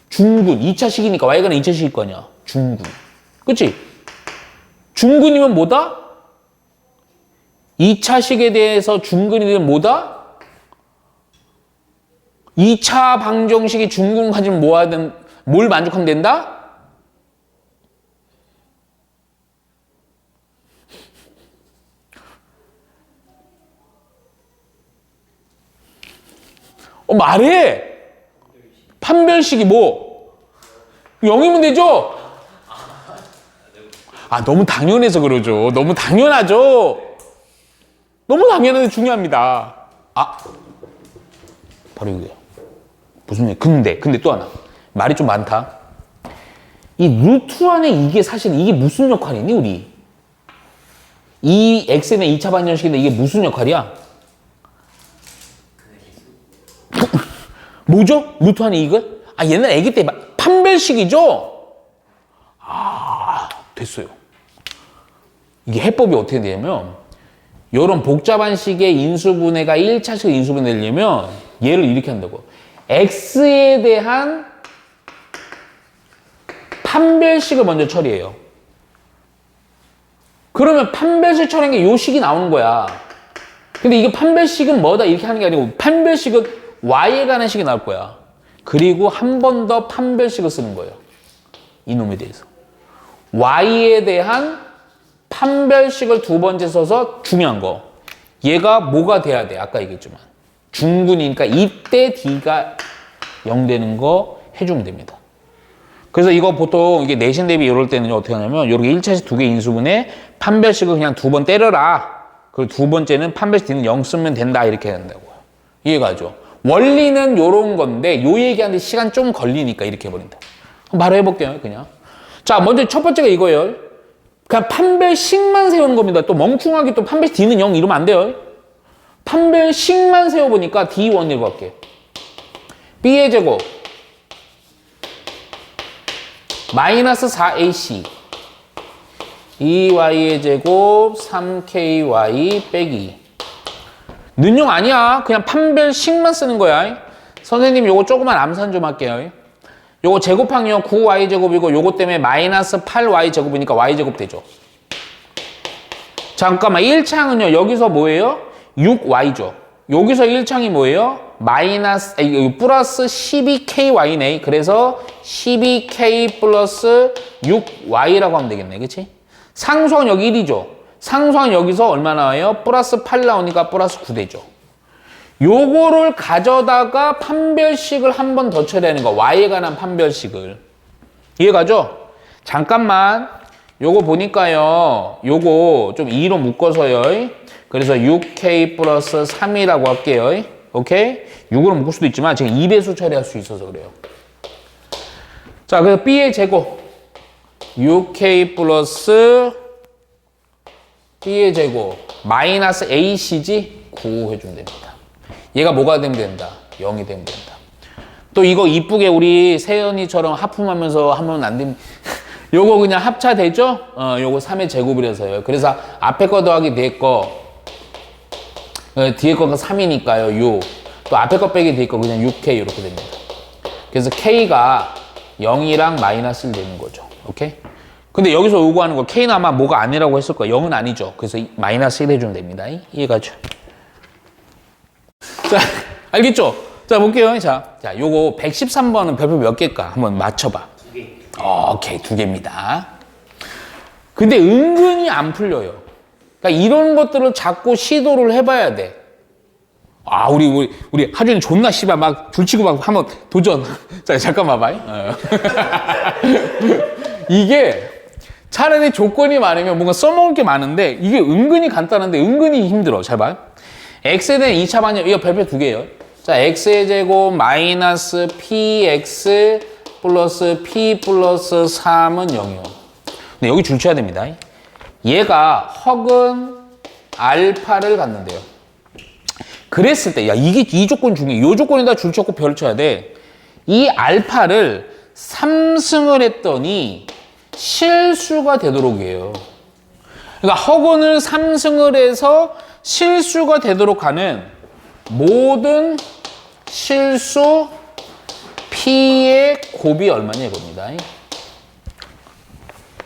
Speaker 1: 중근. 2차식이니까 y에 관한 2차식일 거 아니야. 중근. 그치? 중근이면 뭐다? 2차식에 대해서 중근이 되면 뭐다? 2차 방정식이 중근 가지면 뭘 만족하면 된다? 말해. 판별식이 뭐? 0이면 되죠? 너무 당연해서 그러죠. 너무 당연하죠. 너무 당연한데 중요합니다. 바로 이거예요. 무슨 얘기? 근데 또 하나. 말이 좀 많다. 이 루트 안에 이게 사실 이게 무슨 역할이니, 우리? 이 x의 2차 방정식인데 이게 무슨 역할이야? 뭐죠? 루트 안에 이거? 옛날 애기 때 판별식이죠? 됐어요. 이게 해법이 어떻게 되냐면, 이런 복잡한 식의 인수분해가 1차식 인수분해 되려면 얘를 이렇게 한다고. x에 대한 판별식을 먼저 처리해요. 그러면 판별식 처리한 게 요 식이 나오는 거야. 근데 이게 판별식은 뭐다 이렇게 하는 게 아니고 판별식은 y에 관한 식이 나올 거야. 그리고 한 번 더 판별식을 쓰는 거예요. 이놈에 대해서. y에 대한 판별식을 두 번째 써서 중요한 거. 얘가 뭐가 돼야 돼? 아까 얘기했지만. 중근이니까 이때 d가 0 되는 거 해주면 됩니다. 그래서 이거 보통 이게 내신 대비 이럴 때는 어떻게 하냐면 이렇게 1차식 두 개 인수분해 판별식을 그냥 두 번 때려라. 그리고 두 번째는 판별식 d는 0 쓰면 된다. 이렇게 한다고요. 이해가죠? 원리는 요런 건데 요 얘기하는데 시간 좀 걸리니까 이렇게 해버린다. 바로 해볼게요. 그냥. 자, 먼저 첫 번째가 이거예요. 그냥 판별식만 세우는 겁니다. 또 멍충하게 또 판별식 d는 0 이러면 안 돼요. 판별식만 세워보니까 d1이라고 할게요. b의 제곱 마이너스 4ac 2y의 제곱 3ky 빼기 는 0 아니야. 그냥 판별식만 쓰는 거야. 선생님 요거 조그만 암산 좀 할게요. 요거 제곱항이요 9y 제곱이고 요거 때문에 마이너스 8y 제곱이니까 y 제곱 되죠. 잠깐만 1창은요 여기서 뭐예요? 6y죠. 여기서 1창이 뭐예요? 플러스 12ky네. 그래서 12k 플러스 6y라고 하면 되겠네. 그치? 상수항 여기 1이죠. 상수항 여기서 얼마 나와요? 플러스 8 나오니까 플러스 9 되죠. 요거를 가져다가 판별식을 한 번 더 처리하는 거. y에 관한 판별식을. 이해가죠? 잠깐만. 요거 보니까요. 요거 좀 2로 묶어서요. 그래서 6k 플러스 3이라고 할게요. 오케이? 6으로 묶을 수도 있지만 제가 2배수 처리할 수 있어서 그래요. 자, 그래서 b의 제곱 6k 플러스 b의 제곱 마이너스 ac지 9 해주면 됩니다. 얘가 뭐가 되면 된다? 0이 되면 된다. 또 이거 이쁘게 우리 세연이처럼 하품하면서 하면 안 됩니다. 요거 그냥 합차되죠? 요거 3의 제곱이라서요. 그래서 앞에 거 더하기 뒤에 거 뒤에 거가 3이니까요. 6. 또 앞에 거 빼기 뒤에 거 그냥 6k 이렇게 됩니다. 그래서 k가 0이랑 마이너스 1 되는 거죠. 오케이? 근데 여기서 요구하는 거 k는 아마 뭐가 아니라고 했을 거야. 0은 아니죠. 그래서 마이너스 1 해주면 됩니다. 이해가죠? 자, 알겠죠? 자, 볼게요. 자, 요거 113번은 별표 몇 개일까? 한번 맞춰봐.
Speaker 2: 2개.
Speaker 1: 오케이, 2개입니다. 근데 은근히 안 풀려요. 그러니까 이런 것들을 자꾸 시도를 해봐야 돼. 우리 하준이 존나 씨발 막 줄치고 막 한번 도전. 자, 잠깐 봐봐. 이게 차라리 조건이 많으면 뭔가 써먹을 게 많은데 이게 은근히 간단한데 은근히 힘들어. 잘 봐. x에 대한 2차 반영, 이거 별표 2개예요. 자, x의 제곱 마이너스 px 플러스 p 플러스 3은 0이요. 근데 여기 줄쳐야 됩니다. 얘가 허근 알파를 갖는데요. 그랬을 때, 이 조건 중에, 이 조건에다 줄쳤고 별 쳐야 돼. 이 알파를 3승을 했더니 실수가 되도록 해요. 그러니까 허근을 3승을 해서 실수가 되도록 하는 모든 실수 P의 곱이 얼마냐 이겁니다.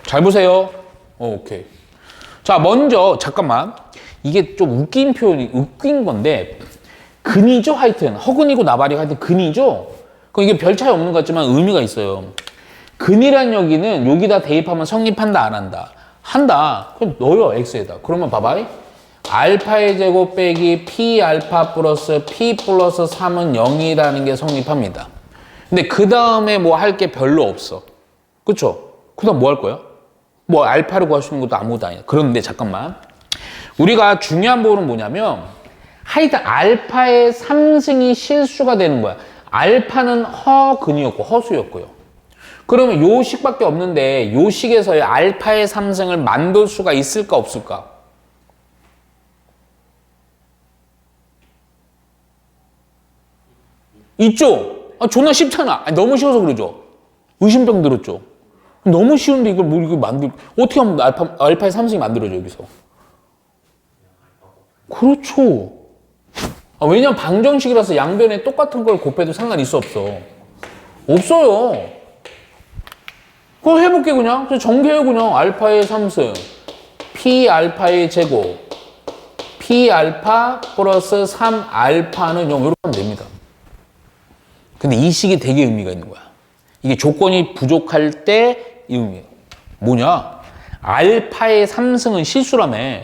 Speaker 1: 잘 보세요. 오케이. 자, 먼저 잠깐만. 이게 좀 웃긴 건데 근이죠, 하여튼. 허근이고 나발이고 하여튼 근이죠. 그럼 이게 별 차이 없는 것 같지만 의미가 있어요. 근이란 여기는 여기다 대입하면 성립한다, 안 한다? 한다. 그럼 넣어요, x에다. 그러면 봐봐. 알파의 제곱 빼기 p 알파 플러스 p 플러스 3은 0이라는 게 성립합니다. 근데 그 다음에 뭐 할 게 별로 없어. 그쵸? 그 다음 뭐 할 거야? 뭐 알파를 구할 수 있는 것도 아무것도 아니야. 그런데 잠깐만. 우리가 중요한 부분은 뭐냐면 하여튼 알파의 3승이 실수가 되는 거야. 알파는 허근이었고 허수였고요. 그러면 요 식밖에 없는데 요 식에서의 알파의 3승을 만들 수가 있을까 없을까? 있죠? 아, 존나 쉽잖아. 아니, 너무 쉬워서 그러죠? 의심병 들었죠? 너무 쉬운데 이걸 뭐 이거 어떻게 하면 알파의 3승이 만들어져, 여기서? 그렇죠. 아, 왜냐면 방정식이라서 양변에 똑같은 걸 곱해도 상관이 있어, 없어? 없어요. 그거 해볼게, 그냥. 전개해, 그냥. 알파의 3승. p 알파의 제곱. p 알파 플러스 3 알파는 0. 이렇게 하면 됩니다. 근데 이 식이 되게 의미가 있는 거야. 이게 조건이 부족할 때 이 의미예요. 뭐냐? 알파의 3승은 실수라며.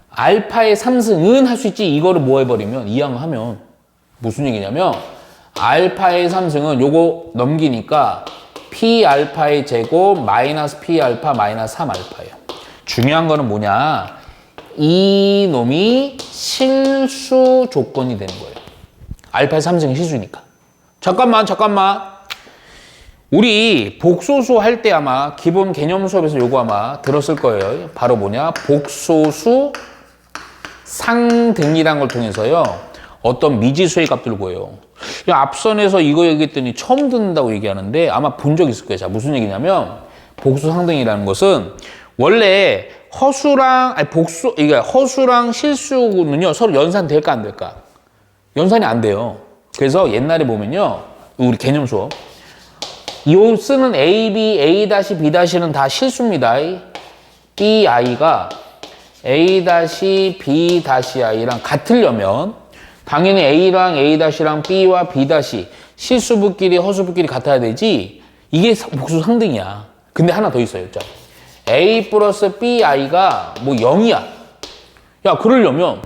Speaker 1: 알파의 3승은 할 수 있지. 이거를 뭐 해버리면, 이항하면. 무슨 얘기냐면, 알파의 3승은 요거 넘기니까 p 알파의 제곱 마이너스 p 알파 마이너스 3 알파예요. 중요한 거는 뭐냐? 이 놈이 실수 조건이 되는 거예요. 알파의 3승이 실수니까. 잠깐만. 우리 복소수 할 때 아마 기본 개념 수업에서 요거 아마 들었을 거예요. 바로 뭐냐? 복소수 상등이란 걸 통해서요. 어떤 미지수의 값들을 구해요. 앞선에서 이거 얘기했더니 처음 듣는다고 얘기하는데 아마 본 적 있을 거예요. 자, 무슨 얘기냐면 복수 상등이라는 것은 원래 허수랑 실수는요 서로 연산될까 안 될까? 연산이 안 돼요. 그래서 옛날에 보면요, 우리 개념 수업 요 쓰는 A, B, A-, B- 는 다 실수입니다. B, I가 A-, B- I랑 같으려면 당연히 A랑 A-랑 B와 B- 실수부끼리 허수부끼리 같아야 되지. 이게 복수 상등이야. 근데 하나 더 있어요. 자, A 플러스 B, I가 뭐 0이야. 야, 그러려면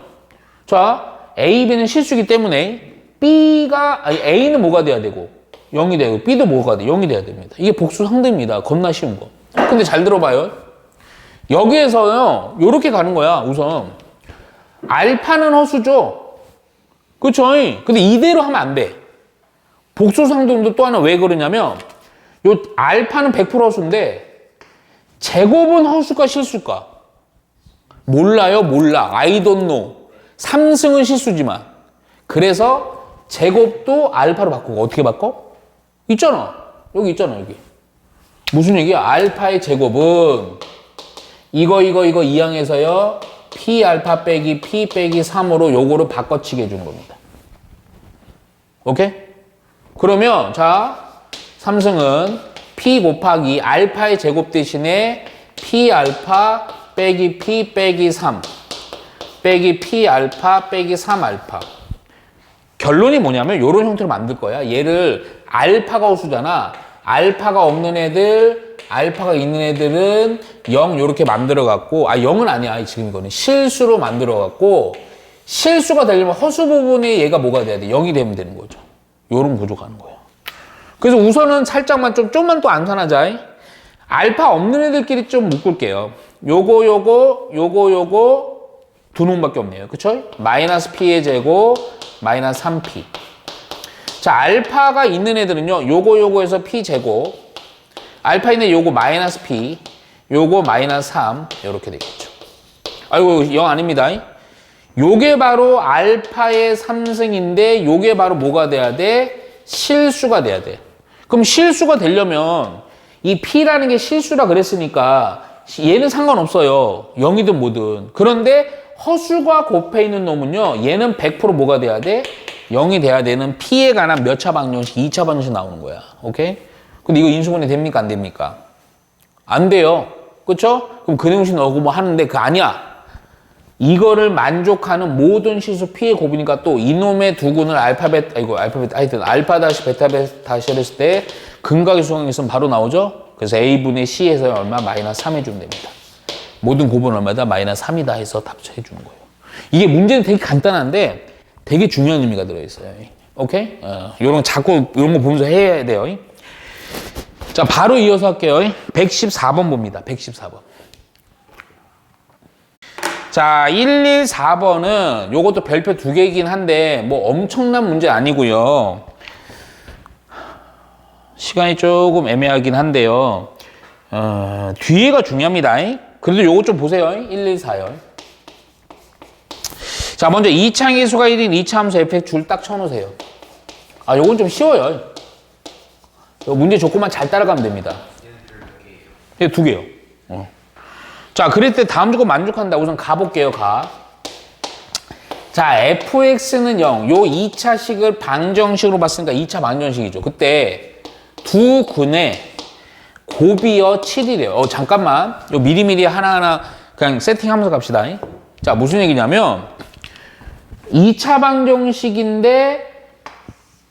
Speaker 1: 자, A, B는 실수이기 때문에 A는 뭐가 돼야 되고 0이 되고 B도 뭐가 돼? 0이 돼야 됩니다. 이게 복수 상등입니다. 겁나 쉬운 거. 근데 잘 들어봐요. 여기에서요, 요렇게 가는 거야. 우선 알파는 허수죠. 그쵸? 근데 이대로 하면 안 돼. 복수 상등도 또 하나 왜 그러냐면 요 알파는 100% 허수인데 제곱은 허수일까 실수일까? 몰라요. I don't know. 3승은 실수지만. 그래서 제곱도 알파로 바꾸고. 어떻게 바꿔? 있잖아. 여기 있잖아. 여기. 무슨 얘기야? 알파의 제곱은 이거 이항에서요 p 알파 빼기 p 빼기 3으로 요거를 바꿔치기 해주는 겁니다. 오케이? 그러면 자, 3승은 p 곱하기 알파의 제곱 대신에 p 알파 빼기 p 빼기 3 빼기 p 알파 빼기 3 알파. 결론이 뭐냐면 이런 형태로 만들 거야. 얘를 알파가 호수잖아. 알파가 없는 애들, 알파가 있는 애들은 0 이렇게 만들어 갖고, 0은 아니야. 지금 이거는 실수로 만들어 갖고, 실수가 되려면 허수 부분에 얘가 뭐가 돼야 돼? 0이 되면 되는 거죠. 요런 구조 가는 거예요. 그래서 우선은 살짝만 좀만 또 안산하자. 알파 없는 애들끼리 좀 묶을게요. 요거 두 놈밖에 없네요. 그쵸? 마이너스 p의 제곱 마이너스 3p. 자, 알파가 있는 애들은요, 요거에서 p 제곱, 알파 있는 요거 마이너스 p, 요거 마이너스 3, 요렇게 되겠죠. 아이고, 0 아닙니다. 요게 바로 알파의 3승인데, 요게 바로 뭐가 돼야 돼? 실수가 돼야 돼. 그럼 실수가 되려면, 이 p라는 게 실수라 그랬으니까, 얘는 상관없어요. 0이든 뭐든. 그런데, 허수가 곱해 있는 놈은요, 얘는 100% 뭐가 돼야 돼? 0이 돼야 되는 p에 관한 몇 차 방정식, 2차 방정식 나오는 거야. 오케이? 근데 이거 인수분해 됩니까? 안 됩니까? 안 돼요. 그쵸? 그럼 근형식 넣고 뭐 하는데 그거 아니야. 이거를 만족하는 모든 실수 p의 곱이니까 또 이놈의 두근을 하여튼 알파 다시 베타 다시 했을 때 근각의 수학이 있으면 바로 나오죠? 그래서 a분의 c에서 얼마? 마이너스 3 해주면 됩니다. 모든 곱은 얼마다? 마이너스 3이다 해서 답해주는 거예요. 이게 문제는 되게 간단한데 되게 중요한 의미가 들어있어요. 오케이? 요런 자꾸 이런 거 보면서 해야 돼요. 자, 바로 이어서 할게요. 114번 봅니다. 114번. 자, 114번은 요것도 별표 2개이긴 한데 뭐 엄청난 문제 아니고요. 시간이 조금 애매하긴 한데요. 뒤에가 중요합니다. 그래도 요거 좀 보세요. 114요. 자, 먼저 2차 함수가 1인 2차 함수 fx 줄 딱 쳐놓으세요. 아, 요건 좀 쉬워요. 요 문제 조건만 잘 따라가면 됩니다. 얘 2개요. 자, 그럴 때 다음 조건 만족한다. 우선 가볼게요. 가. 자, fx는 0. 요 2차식을 방정식으로 봤으니까 2차 방정식이죠. 그때 두 근의 곱이요 7이래요. 잠깐만. 요 미리미리 하나하나 그냥 세팅하면서 갑시다. 자, 무슨 얘기냐면 2차 방정식인데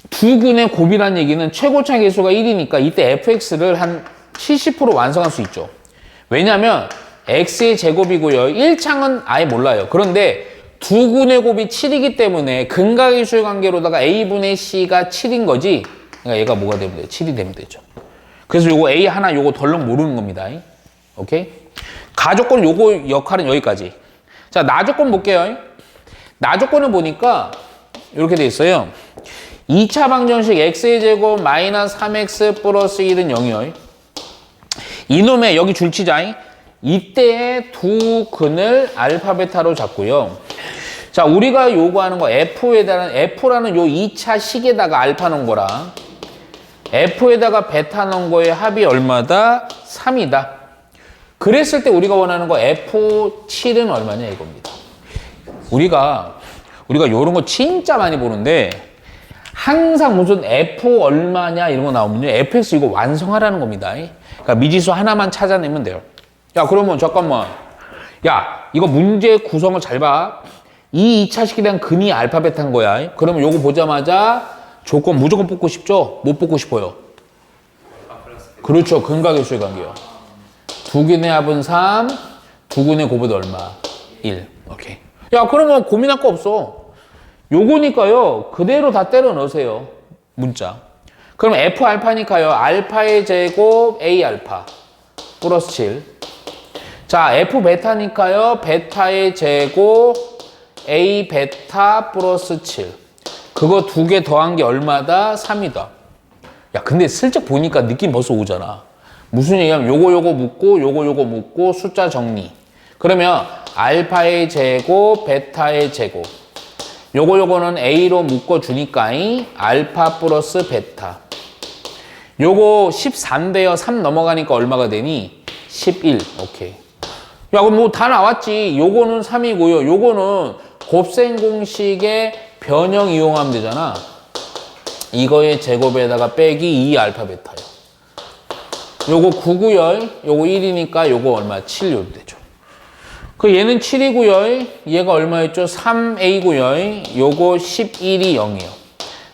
Speaker 1: 두 근의 곱이라는 얘기는 최고차 계수가 1이니까 이때 fx를 한 70% 완성할 수 있죠. 왜냐면 x의 제곱이고요. 1창은 아예 몰라요. 그런데 두 근의 곱이 7이기 때문에 근각의수의 관계로다가 a분의 c가 7인 거지. 그러니까 얘가 뭐가 되면 돼요? 7이 되면 되죠. 그래서 요거 a 하나 요거 덜렁 모르는 겁니다. 오케이? 가조건 요거 역할은 여기까지. 자, 나조건 볼게요. 나조건을 보니까 이렇게 돼 있어요. 2차 방정식 x의 제곱 마이너스 3x 플러스 1은 0이요. 이놈의 여기 줄치자. 이때의 두 근을 알파 베타로 잡고요. 자, 우리가 요구하는 거 F라는 요 2차 식에다가 알파 넣은 거랑 F에다가 베타 넣은 거의 합이 얼마다? 3이다. 그랬을 때 우리가 원하는 거 F7은 얼마냐 이겁니다. 우리가 요런 거 진짜 많이 보는데 항상 무슨 F 얼마냐 이런 거 나오면요. FX 이거 완성하라는 겁니다. 그러니까 미지수 하나만 찾아내면 돼요. 야, 그러면 잠깐만. 야, 이거 문제 구성을 잘 봐. 이 2차식에 대한 근이 알파 베타인 거야. 그러면 요거 보자마자 조건 무조건 뽑고 싶죠? 못 뽑고 싶어요. 그렇죠. 근각의수의 관계요. 두 근의 합은 3, 두 근의 곱은 얼마? 1. 오케이. 야, 그러면 고민할 거 없어. 요거니까요. 그대로 다 때려 넣으세요. 문자. 그럼 F 알파니까요. 알파의 제곱 A 알파 플러스 7. 자, F 베타니까요. 베타의 제곱 A 베타 플러스 7. 그거 두 개 더한 게 얼마다? 3이다. 야, 근데 슬쩍 보니까 느낌 벌써 오잖아. 무슨 얘기냐면 요거 묻고 요거 묻고 숫자 정리. 그러면 알파의 제곱, 베타의 제곱. 요거는 A로 묶어주니까 알파 플러스 베타. 요거 13인데요. 3 넘어가니까 얼마가 되니? 11. 오케이. 야, 그럼 뭐 다 나왔지. 요거는 3이고요. 요거는 곱셈 공식의 변형 이용하면 되잖아. 이거의 제곱에다가 빼기 2 알파 베타요. 요거 9고요. 요거 1이니까 요거 얼마? 7 요리 되죠. 그 얘는 7이고요. 얘가 얼마였죠? 3a고요. 요거 11이 0이에요.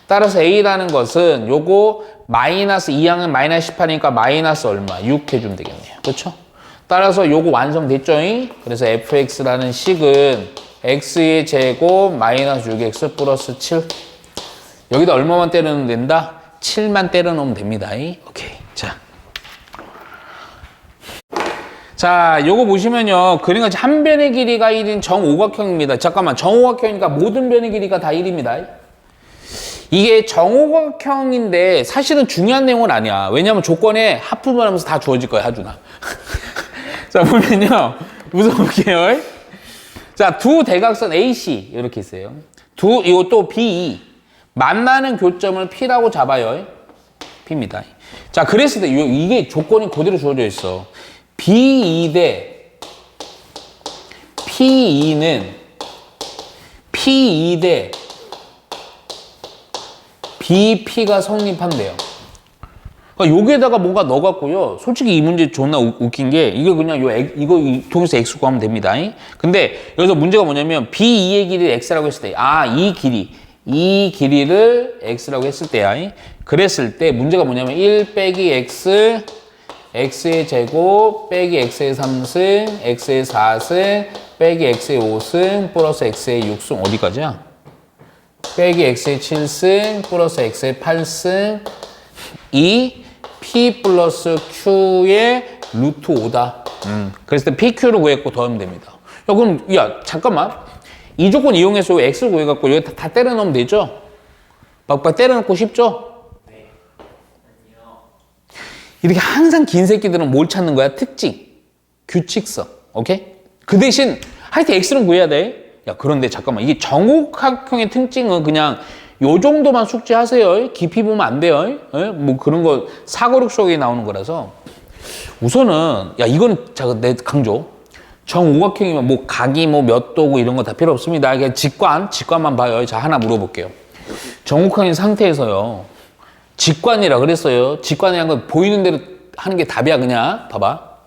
Speaker 1: 따라서 a라는 것은 요거 마이너스 2항은 마이너스 18이니까 마이너스 얼마? 6 해주면 되겠네요. 그렇죠? 따라서 요거 완성됐죠? 그래서 fx라는 식은 x의 제곱 마이너스 6x 플러스 7. 여기다 얼마만 때려 넣으면 된다? 7만 때려 넣으면 됩니다. 오케이. 자, 요거 보시면요. 그림같이 한 변의 길이가 1인 정오각형입니다. 잠깐만, 정오각형이니까 모든 변의 길이가 다 1입니다. 이게 정오각형인데 사실은 중요한 내용은 아니야. 왜냐면 조건에 합분을 하면서 다 주어질 거야, 하준아. 자, 보면요. 우선 볼게요. 자, 두 대각선 AC 이렇게 있어요. 이것도 BE. 만나는 교점을 P라고 잡아요. P입니다. 자, 그랬을 때 이게 조건이 그대로 주어져 있어. B2 대 P2는 P2 대 BP가 성립한대요. 그러니까 여기에다가 뭔가 넣어갖고요. 솔직히 이 문제 존나 웃긴 게 이게 그냥 이거 통해서 X 구하면 됩니다. 근데 여기서 문제가 뭐냐면 B2의 길이를 X라고 했을 때, 이 길이를 X라고 했을 때야. 그랬을 때 문제가 뭐냐면 1 빼기 X x의 제곱 빼기 x의 3승, x의 4승, 빼기 x의 5승, 플러스 x의 6승 어디까지야? 빼기 x의 7승, 플러스 x의 8승, 이 p 플러스 q의 루트 5다. 그랬을 때 pq를 구했고 더하면 됩니다. 야, 그럼, 야, 잠깐만. 이 조건 이용해서 x를 구해갖고 여기 다 때려 넣으면 되죠? 막 때려 넣고 쉽죠? 이렇게 항상 긴 새끼들은 뭘 찾는 거야? 특징, 규칙성, 오케이? 그 대신 하여튼 x는 구해야 돼. 야, 그런데 잠깐만, 이게 정옥합형의 특징은 그냥 요 정도만 숙지하세요. 깊이 보면 안 돼요. 뭐 그런 거 사고력 속에 나오는 거라서 우선은 야, 이건 잠깐 내 강조. 정오각형이면 뭐 각이 뭐 몇 도고 이런 거 다 필요 없습니다. 그냥 직관만 봐요. 자, 하나 물어볼게요. 정옥형인 상태에서요. 직관이라 그랬어요. 직관이란 건 보이는 대로 하는 게 답이야, 그냥. 봐봐.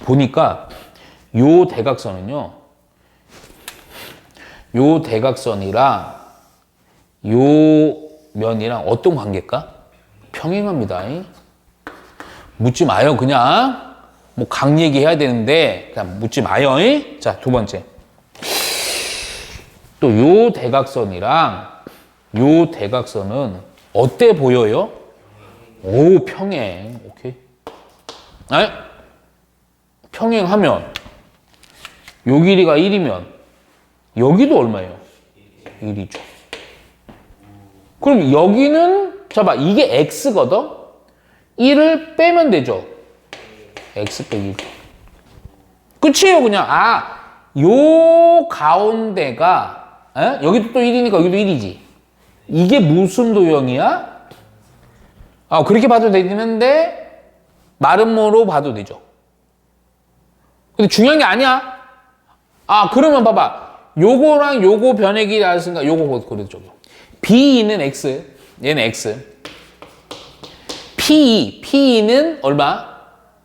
Speaker 1: 보니까 요 대각선은요. 요 대각선이랑 요 면이랑 어떤 관계일까? 평행합니다. 묻지 마요, 그냥. 뭐 각 얘기해야 되는데 그냥 묻지 마요. 자, 두 번째. 또 요 대각선이랑 요 대각선은 어때 보여요? 오, 평행. 오케이. 아니, 평행하면 요 길이가 1이면 여기도 얼마예요? 1이죠. 그럼 여기는 봐봐, 이게 x거든? 1을 빼면 되죠? x 빼기 1. 끝이에요, 그냥. 아, 요 가운데가 여기도 또 1이니까 여기도 1이지. 이게 무슨 도형이야? 아, 그렇게 봐도 되는데 마름모로 봐도 되죠. 근데 중요한 게 아니야. 아, 그러면 봐봐. 요거랑 요거 변액이 나왔으니까 요거 그래도 B는 x, 얘는 x. P는 얼마?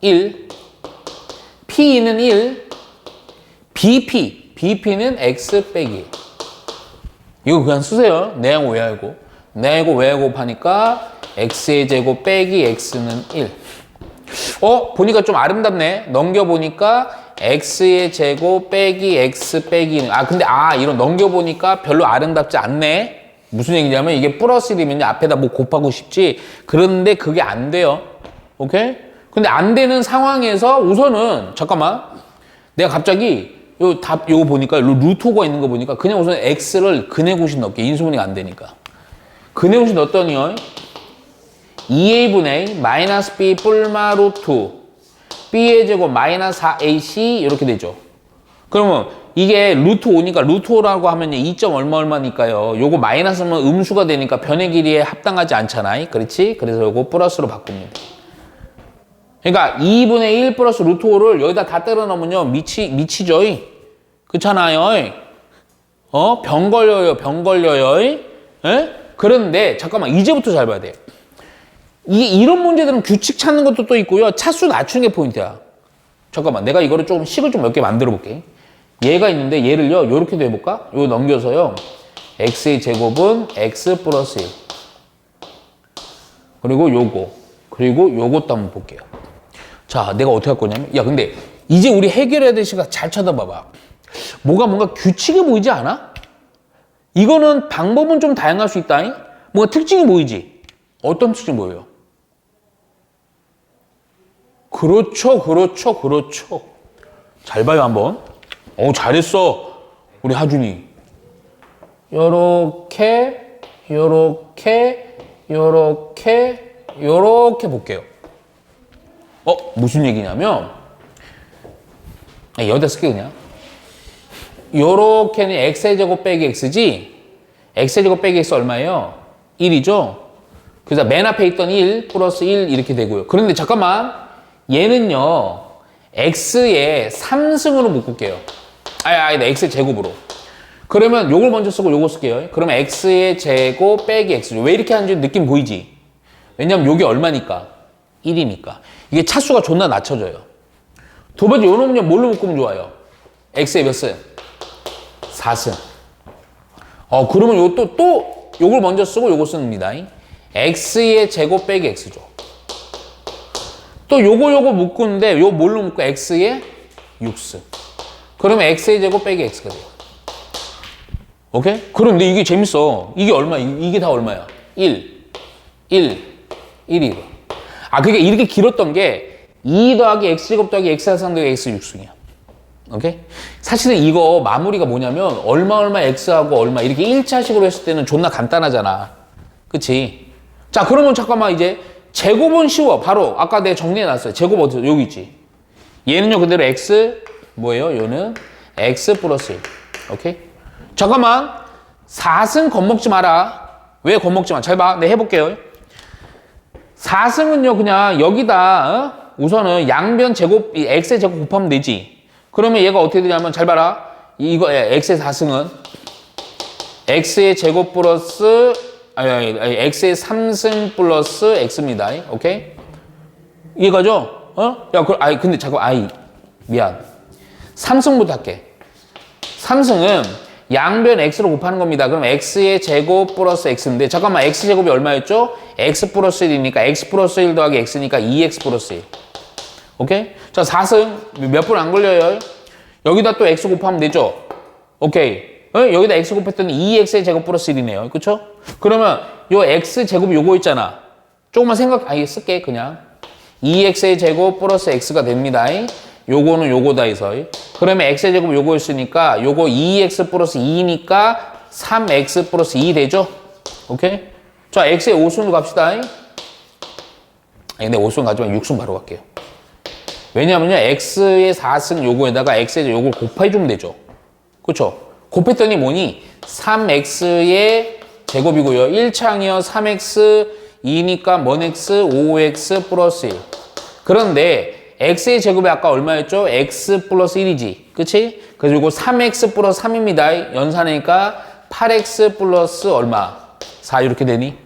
Speaker 1: 1. P는 1. BP는 x 빼기. 이거 그냥 쓰세요. 내하고 외하고. 내하고 외하고 곱하니까 x의 제곱 빼기 x는 1. 보니까 좀 아름답네. 넘겨보니까 x의 제곱 빼기 x 빼기. 근데 이런 넘겨보니까 별로 아름답지 않네. 무슨 얘기냐면 이게 플러스 1이면 앞에다 뭐 곱하고 싶지. 그런데 그게 안 돼요. 오케이? 근데 안 되는 상황에서 우선은 잠깐만. 내가 갑자기 요거 보니까 루트 오가 있는 거 보니까 그냥 우선 x를 근의 곱이 넣을게. 인수분해가 안 되니까. 근의 곱이 넣었더니요. 2a분의 마이너스 b 뿔마 루트 b의 제곱 마이너스 4ac 이렇게 되죠. 그러면 이게 루트 5니까 루트 5라고 하면 2점 얼마니까요. 요거 마이너스면 음수가 되니까 변의 길이에 합당하지 않잖아. 그렇지? 그래서 요거 플러스로 바꿉니다. 그러니까 2분의 1 플러스 루트 5를 여기다 다 때려 넣으면요. 미치죠. 그렇잖아요. 병 걸려요. 예? 그런데 잠깐만, 이제부터 잘 봐야 돼. 이런 문제들은 규칙 찾는 것도 또 있고요. 차수 낮추는 게 포인트야. 잠깐만, 내가 이거를 좀 식을 좀 몇 개 만들어 볼게. 얘가 있는데 얘를요, 요렇게도 해볼까? 요 넘겨서요. x의 제곱은 x 플러스 1. 그리고 요거. 그리고 요것도 한번 볼게요. 자, 내가 어떻게 할 거냐면, 야, 근데 이제 우리 해결해야 될 시간 잘 쳐다봐봐. 뭔가 규칙이 보이지 않아? 이거는 방법은 좀 다양할 수 있다. 뭔가 특징이 보이지? 어떤 특징이 보여요? 그렇죠. 잘 봐요, 한번. 잘했어. 우리 하준이. 요렇게 볼게요. 무슨 얘기냐면, 여기다 쓸게, 그냥. 요렇게는 x의 제곱 빼기 x지? x의 제곱 빼기 x 얼마예요? 1이죠? 그래서 맨 앞에 있던 1 플러스 1 이렇게 되고요. 그런데 잠깐만, 얘는요, x의 3승으로 묶을게요. x의 제곱으로. 그러면 요걸 먼저 쓰고 요거 쓸게요. 그러면 x의 제곱 빼기 x죠. 왜 이렇게 하는지 느낌 보이지? 왜냐면 요게 얼마니까? 1이니까. 이게 차수가 존나 낮춰져요. 두 번째, 요 놈은요, 뭘로 묶으면 좋아요? x의 몇 승? 4승. 그러면 요걸 먼저 쓰고 요거 씁니다. x의 제곱 빼기 x죠. 또 요거 묶는데 요 뭘로 묶고 x의 6승. 그러면 x의 제곱 빼기 x가 돼요. 오케이? 그런데 이게 재밌어. 이게 얼마? 이게 다 얼마야? 1, 1이고. 아, 그게 이렇게 길었던 게 2 더하기 x제곱 더하기 x하상 더하기 x6승이야. 오케이? 사실은 이거 마무리가 뭐냐면 얼마 x하고 얼마 이렇게 1차식으로 했을 때는 존나 간단하잖아. 그치? 자, 그러면 잠깐만 이제 제곱은 쉬워. 바로 아까 내가 정리해놨어요. 제곱 어디서? 여기 있지. 얘는요 그대로 x 뭐예요? 요는 x 플러스 1. 오케이? 잠깐만 4승 겁먹지 마라. 왜 겁먹지 마? 잘 봐. 내가 해볼게요. 4승은요 그냥 여기다 우선은 양변 제곱 x의 제곱 곱하면 되지. 그러면 얘가 어떻게 되냐면 잘 봐라. 이거 x의 4승은 x의 제곱 플러스 아니 x의 3승 플러스 x입니다. 오케이? 이해가죠? 야, 근데 잠깐 미안. 3승부터 할게. 3승은 양변 x로 곱하는 겁니다. 그럼 x의 제곱 플러스 x인데 잠깐만 x 제곱이 얼마였죠? x 플러스 1이니까 x 플러스 1 더하기 x니까 2x 플러스 1. 오케이? 자, 4승 몇 분 안 걸려요? 여기다 또 x 곱하면 되죠? 오케이. 여기다 x 곱했더니 2x의 제곱 플러스 1이네요. 그쵸? 그러면 요 x 제곱이 요거 있잖아. 조금만 쓸게 그냥. 2x의 제곱 플러스 x가 됩니다. 요거는 요거다 해서. 그러면 x의 제곱 요거였으니까 요거 2x 플러스 2니까 3x 플러스 2 되죠? 오케이? 자, x의 5승으로 갑시다. 근데 5승 가지만 6승 바로 갈게요. 왜냐면요 x의 4승 요거에다가 x의 요걸 곱해주면 되죠. 그쵸? 곱했더니 뭐니? 3x의 제곱이고요. 1창이요 3x 2니까 먼 x 5x 플러스 1. 그런데 x의 제곱이 아까 얼마였죠? x 플러스 1이지. 그치? 그래서 이거 3x 플러스 3입니다. 연산하니까 8x 플러스 얼마? 4 이렇게 되니?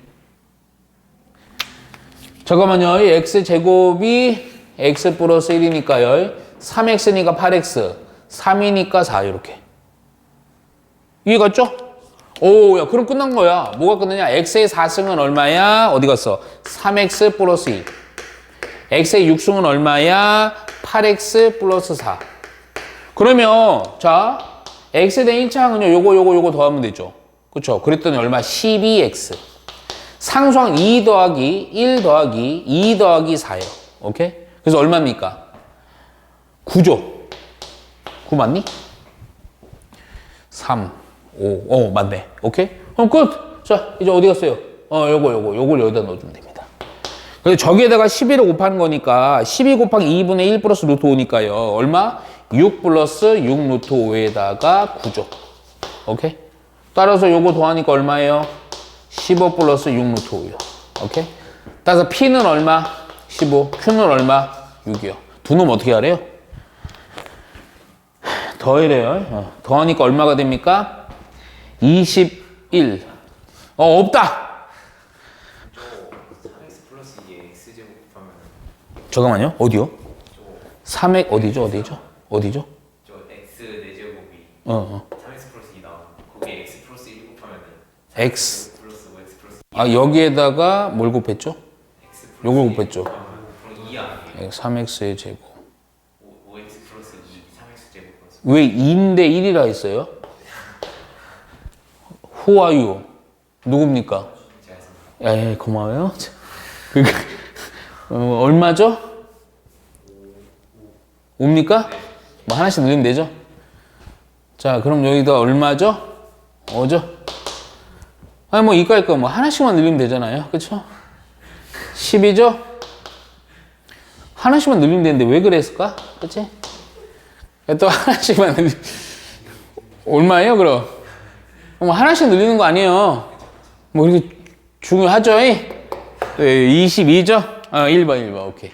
Speaker 1: 잠깐만요. 이 x 제곱이 x 플러스 1이니까요. 3x니까 8x, 3이니까 4 이렇게. 이해갔죠? 오, 야, 그럼 끝난 거야. 뭐가 끝나냐? x의 4승은 얼마야? 어디 갔어? 3x 플러스 2. x의 6승은 얼마야? 8x 플러스 4. 그러면, 자, x에 대한 1차항은요, 요거 더하면 되죠. 그쵸? 그랬더니 얼마? 12x. 상수항 2 더하기 1 더하기 2 더하기 4예요. 오케이? 그래서 얼마입니까? 9죠? 9 맞니? 3. 오, 맞네. 오케이? 그럼 끝! 자, 이제 어디 갔어요? 요걸 여기다 넣어주면 됩니다. 근데 저기에다가 11을 곱하는 거니까 12 곱하기 2분의 1 플러스 루트 5니까요. 얼마? 6 플러스 6 루트 5에다가 9죠. 오케이? 따라서 요거 더하니까 얼마예요? 15 플러스 6 루트 5요. 오케이? 따라서 P는 얼마? 15. Q는 얼마? 6이요. 두 놈 어떻게 하래요? 더해래요. 더하니까 얼마가 됩니까? 21. 없다!
Speaker 2: 3x 플러스 2에 x제곱 곱하면
Speaker 1: 잠깐만요. 어디요? 3x 어디죠? 어디죠?
Speaker 2: 저 x 4제곱이 3x 플러스 2 나오면 거기에 x 플러스 1 곱하면
Speaker 1: x.
Speaker 2: 플러스 5x 플러스 2
Speaker 1: 아, 여기에다가 뭘 곱했죠?
Speaker 2: x 플러스
Speaker 1: 요걸 곱했죠.
Speaker 2: 그럼 2 아니에요?
Speaker 1: 3x의 제곱.
Speaker 2: 5x 플러스 2 3x 제곱 플러스
Speaker 1: 왜 2인데 1이라 했어요? Who are you? 누굽니까?
Speaker 2: 제가 했습니다.
Speaker 1: 예, 고마워요. 얼마죠? 5입니까? 뭐 하나씩 늘리면 되죠? 자, 그럼 여기다 얼마죠? 5죠? 아니, 뭐 이과일 거 뭐 하나씩만 늘리면 되잖아요. 그쵸? 10이죠? 하나씩만 늘리면 되는데 왜 그랬을까? 그치? 또 하나씩만 늘리면 얼마예요, 그럼? 뭐 하나씩 늘리는 거 아니에요. 뭐 이렇게 중요하죠? 22죠? 1번. 오케이.